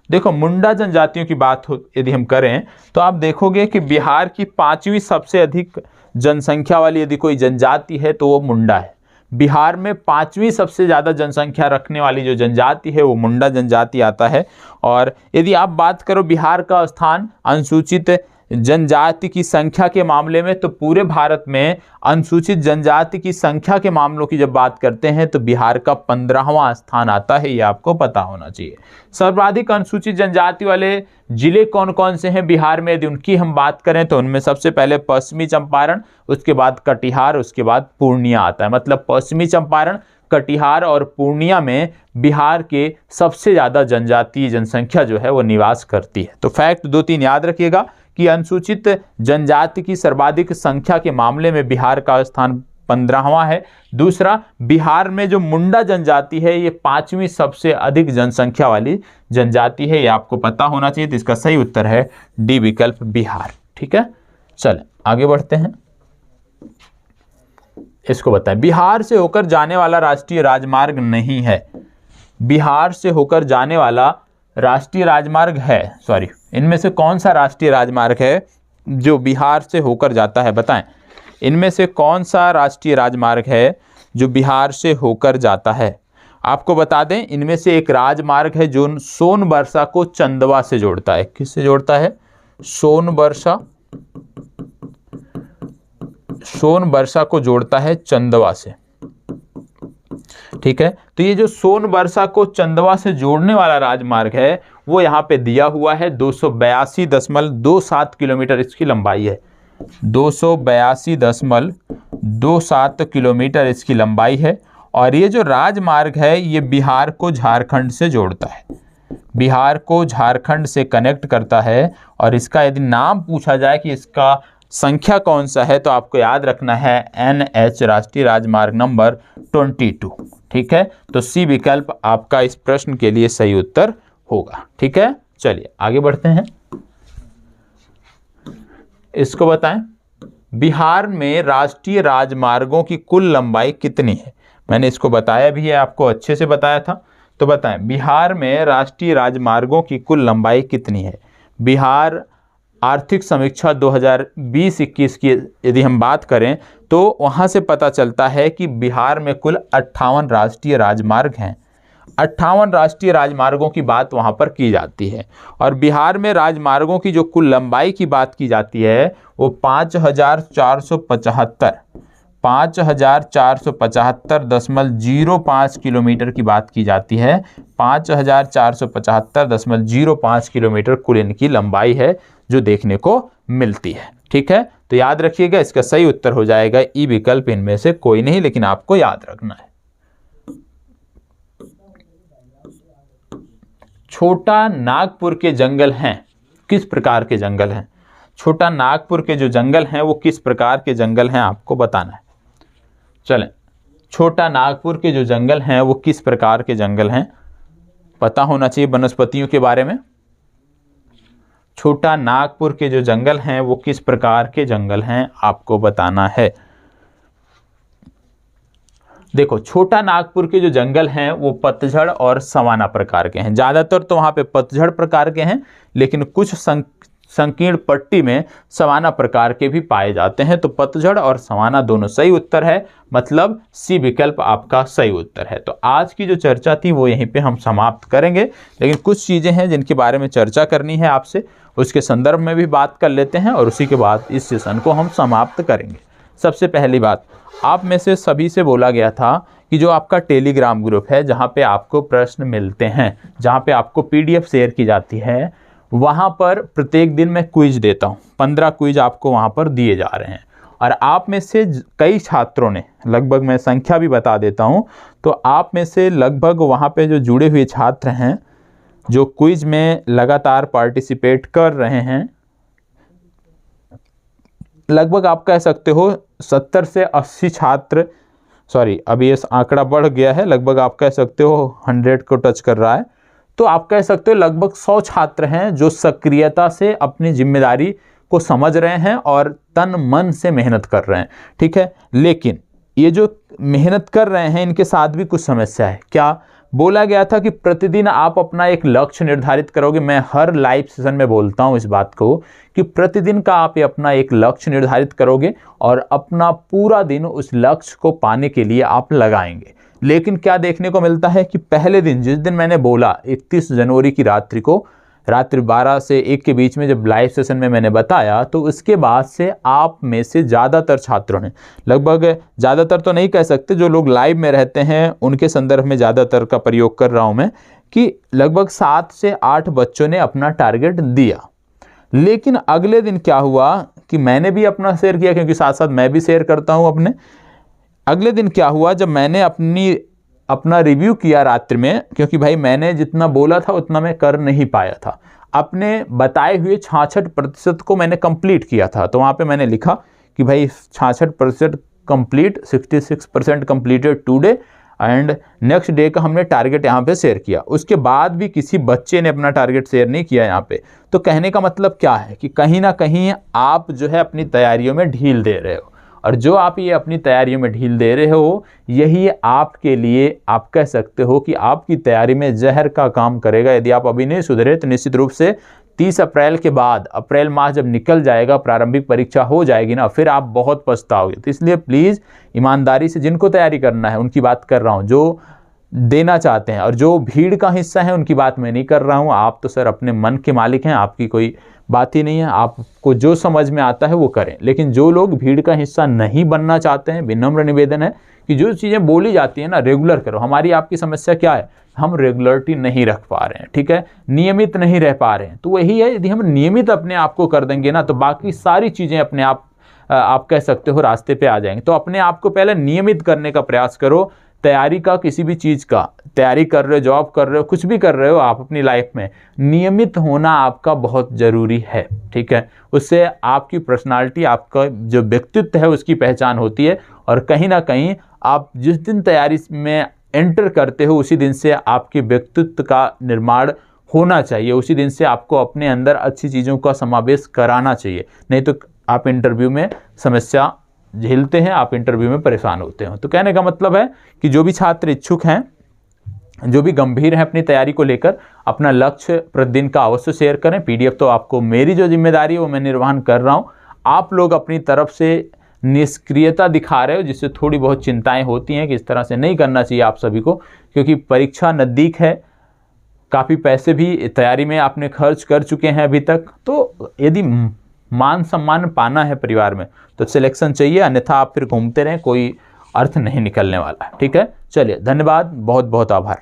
देखो मुंडा जनजातियों की बात यदि हम करें तो आप देखोगे कि बिहार की 5वीं सबसे अधिक जनसंख्या वाली यदि कोई जनजाति है तो वो मुंडा है। बिहार में 5वीं सबसे ज़्यादा जनसंख्या रखने वाली जो जनजाति है वो मुंडा जनजाति आता है। और यदि आप बात करो बिहार का स्थान अनुसूचित जनजाति की संख्या के मामले में, तो पूरे भारत में अनुसूचित जनजाति की संख्या के मामलों की जब बात करते हैं तो बिहार का 15वां स्थान आता है, ये आपको पता होना चाहिए। सर्वाधिक अनुसूचित जनजाति वाले जिले कौन कौन से हैं बिहार में, यदि उनकी हम बात करें तो उनमें सबसे पहले पश्चिमी चंपारण, उसके बाद कटिहार, उसके बाद पूर्णिया आता है। मतलब पश्चिमी चंपारण, कटिहार और पूर्णिया में बिहार के सबसे ज़्यादा जनजातीय जनसंख्या जो है वो निवास करती है। तो फैक्ट 2-3 याद रखिएगा कि अनुसूचित जनजाति की सर्वाधिक संख्या के मामले में बिहार का स्थान 15वां है। दूसरा, बिहार में जो मुंडा जनजाति है ये 5वीं सबसे अधिक जनसंख्या वाली जनजाति है, ये आपको पता होना चाहिए। तो इसका सही उत्तर है डी विकल्प बिहार। ठीक है, चलें आगे बढ़ते हैं। इसको बताएं बिहार से होकर जाने वाला राष्ट्रीय राजमार्ग नहीं है। बिहार से होकर जाने वाला राष्ट्रीय राजमार्ग है, इनमें से कौन सा राष्ट्रीय राजमार्ग है जो बिहार से होकर जाता है बताएं। इनमें से कौन सा राष्ट्रीय राजमार्ग है जो बिहार से होकर जाता है। आपको बता दें इनमें से एक राजमार्ग है जो सोनबरसा को चंदवा से जोड़ता है। किससे जोड़ता है? सोनबरसा को जोड़ता है चंदवा से। ठीक है, तो ये जो सोनबरसा को चंदवा से जोड़ने वाला राजमार्ग है वो यहाँ पे दिया हुआ है। 282.27 किलोमीटर इसकी लंबाई है। 282.27 किलोमीटर इसकी लंबाई है। और ये जो राजमार्ग है ये बिहार को झारखंड से जोड़ता है, बिहार को झारखंड से कनेक्ट करता है। और इसका यदि नाम पूछा जाए कि इसका संख्या कौन सा है तो आपको याद रखना है NH, राष्ट्रीय राजमार्ग नंबर 22। ठीक है, तो सी विकल्प आपका इस प्रश्न के लिए सही उत्तर होगा। ठीक है, चलिए आगे बढ़ते हैं। इसको बताएं, बिहार में राष्ट्रीय राजमार्गों की कुल लंबाई कितनी है? मैंने इसको बताया भी है, आपको अच्छे से बताया था। तो बताएं बिहार में राष्ट्रीय राजमार्गों की कुल लंबाई कितनी है? बिहार आर्थिक समीक्षा 2020-21 की यदि हम बात करें तो वहाँ से पता चलता है कि बिहार में कुल 58 राष्ट्रीय राजमार्ग हैं। 58 राष्ट्रीय राजमार्गों की बात वहाँ पर की जाती है। और बिहार में राजमार्गों की जो कुल लंबाई की बात की जाती है वो 5475.05 किलोमीटर की बात की जाती है। 5475.05 किलोमीटर कुल इनकी लंबाई है जो देखने को मिलती है। ठीक है, तो याद रखिएगा इसका सही उत्तर हो जाएगा ई विकल्प, इनमें से कोई नहीं, लेकिन आपको याद रखना है। छोटा नागपुर के जंगल हैं, किस प्रकार के जंगल हैं? छोटा नागपुर के जो जंगल हैं वो किस प्रकार के जंगल हैं आपको बताना है। चलें, छोटा नागपुर के जो जंगल हैं वो किस प्रकार के जंगल हैं, पता होना चाहिए वनस्पतियों के बारे में। छोटा नागपुर के जो जंगल हैं वो किस प्रकार के जंगल हैं आपको बताना है। देखो, छोटा नागपुर के जो जंगल हैं वो पतझड़ और सवाना प्रकार के हैं। ज़्यादातर तो वहाँ पे पतझड़ प्रकार के हैं, लेकिन कुछ संकीर्ण पट्टी में सवाना प्रकार के भी पाए जाते हैं। तो पतझड़ और सवाना दोनों सही उत्तर है, मतलब सी विकल्प आपका सही उत्तर है। तो आज की जो चर्चा थी वो यहीं पे हम समाप्त करेंगे, लेकिन कुछ चीज़ें हैं जिनके बारे में चर्चा करनी है आपसे, उसके संदर्भ में भी बात कर लेते हैं और उसी के बाद इस सेशन को हम समाप्त करेंगे। सबसे पहली बात, आप में से सभी से बोला गया था कि जो आपका टेलीग्राम ग्रुप है जहाँ पे आपको प्रश्न मिलते हैं, जहाँ पे आपको PDF शेयर की जाती है, वहाँ पर प्रत्येक दिन मैं क्विज देता हूँ। 15 क्विज आपको वहाँ पर दिए जा रहे हैं। और आप में से कई छात्रों ने, लगभग मैं संख्या भी बता देता हूँ, तो आप में से लगभग वहाँ पे जो जुड़े हुए छात्र हैं जो क्विज में लगातार पार्टिसिपेट कर रहे हैं, लगभग आप कह सकते हो 70 से 80 छात्र, सॉरी अभी ये आंकड़ा बढ़ गया है, लगभग आप कह सकते हो 100 को टच कर रहा है। तो आप कह सकते हो लगभग 100 छात्र हैं जो सक्रियता से अपनी जिम्मेदारी को समझ रहे हैं और तन मन से मेहनत कर रहे हैं। ठीक है, लेकिन ये जो मेहनत कर रहे हैं इनके साथ भी कुछ समस्या है। क्या बोला गया था कि प्रतिदिन आप अपना एक लक्ष्य निर्धारित करोगे। मैं हर लाइव सेशन में बोलता हूं इस बात को कि प्रतिदिन का आप ये अपना एक लक्ष्य निर्धारित करोगे और अपना पूरा दिन उस लक्ष्य को पाने के लिए आप लगाएंगे। लेकिन क्या देखने को मिलता है कि पहले दिन, जिस दिन मैंने बोला 31 जनवरी की रात्रि को, रात्रि 12 से 1 के बीच में जब लाइव सेशन में मैंने बताया, तो उसके बाद से आप में से ज़्यादातर छात्रों ने, लगभग ज़्यादातर तो नहीं कह सकते, जो लोग लाइव में रहते हैं उनके संदर्भ में ज़्यादातर का प्रयोग कर रहा हूँ मैं, कि लगभग 7 से 8 बच्चों ने अपना टारगेट दिया। लेकिन अगले दिन क्या हुआ कि मैंने भी अपना शेयर किया, क्योंकि साथ साथ मैं भी शेयर करता हूँ अपने। अगले दिन क्या हुआ, जब मैंने अपना रिव्यू किया रात्रि में, क्योंकि भाई मैंने जितना बोला था उतना मैं कर नहीं पाया था, अपने बताए हुए 66% को मैंने कंप्लीट किया था। तो वहाँ पे मैंने लिखा कि भाई 66% complete, 66% completed today and next day का हमने टारगेट यहाँ पे शेयर किया। उसके बाद भी किसी बच्चे ने अपना टारगेट शेयर नहीं किया यहाँ पे। तो कहने का मतलब क्या है कि कहीं ना कहीं आप जो है अपनी तैयारियों में ढील दे रहे हो, और जो आप ये अपनी तैयारियों में ढील दे रहे हो यही आपके लिए, आप कह सकते हो कि आपकी तैयारी में जहर का काम करेगा। यदि आप अभी नहीं सुधरे तो निश्चित रूप से 30 अप्रैल के बाद, अप्रैल माह जब निकल जाएगा, प्रारंभिक परीक्षा हो जाएगी ना, फिर आप बहुत पछताओगे। तो इसलिए प्लीज़ ईमानदारी से, जिनको तैयारी करना है उनकी बात कर रहा हूँ, जो देना चाहते हैं। और जो भीड़ का हिस्सा है उनकी बात मैं नहीं कर रहा हूँ, आप तो सर अपने मन के मालिक हैं, आपकी कोई बात ही नहीं है, आपको जो समझ में आता है वो करें। लेकिन जो लोग भीड़ का हिस्सा नहीं बनना चाहते हैं, विनम्र निवेदन है कि जो चीज़ें बोली जाती हैं ना रेगुलर करो। हमारी आपकी समस्या क्या है, हम रेगुलरिटी नहीं रख पा रहे हैं, ठीक है, नियमित नहीं रह पा रहे हैं। तो वही है, यदि हम नियमित अपने आप को कर देंगे ना तो बाकी सारी चीज़ें अपने आप कह सकते हो रास्ते पे आ जाएंगे। तो अपने आप को पहले नियमित करने का प्रयास करो। तैयारी का, किसी भी चीज़ का तैयारी कर रहे हो, जॉब कर रहे हो, कुछ भी कर रहे हो आप अपनी लाइफ में, नियमित होना आपका बहुत ज़रूरी है, ठीक है। उससे आपकी पर्सनालिटी, आपका जो व्यक्तित्व है उसकी पहचान होती है। और कहीं ना कहीं आप जिस दिन तैयारी में एंटर करते हो उसी दिन से आपके व्यक्तित्व का निर्माण होना चाहिए, उसी दिन से आपको अपने अंदर अच्छी चीज़ों का समावेश कराना चाहिए। नहीं तो आप इंटरव्यू में समस्या झेलते हैं, आप इंटरव्यू में परेशान होते हो। तो कहने का मतलब है कि जो भी छात्र इच्छुक हैं, जो भी गंभीर हैं अपनी तैयारी को लेकर, अपना लक्ष्य प्रतिदिन का अवश्य शेयर करें। पीडीएफ तो आपको, मेरी जो जिम्मेदारी है वो मैं निर्वहन कर रहा हूँ, आप लोग अपनी तरफ से निष्क्रियता दिखा रहे हो, जिससे थोड़ी बहुत चिंताएं होती हैं कि इस तरह से नहीं करना चाहिए आप सभी को, क्योंकि परीक्षा नज़दीक है, काफ़ी पैसे भी तैयारी में आपने खर्च कर चुके हैं अभी तक। तो यदि मान सम्मान पाना है परिवार में तो सिलेक्शन चाहिए, अन्यथा आप फिर घूमते रहें, कोई अर्थ नहीं निकलने वाला, ठीक है। चलिए, धन्यवाद, बहुत बहुत आभार।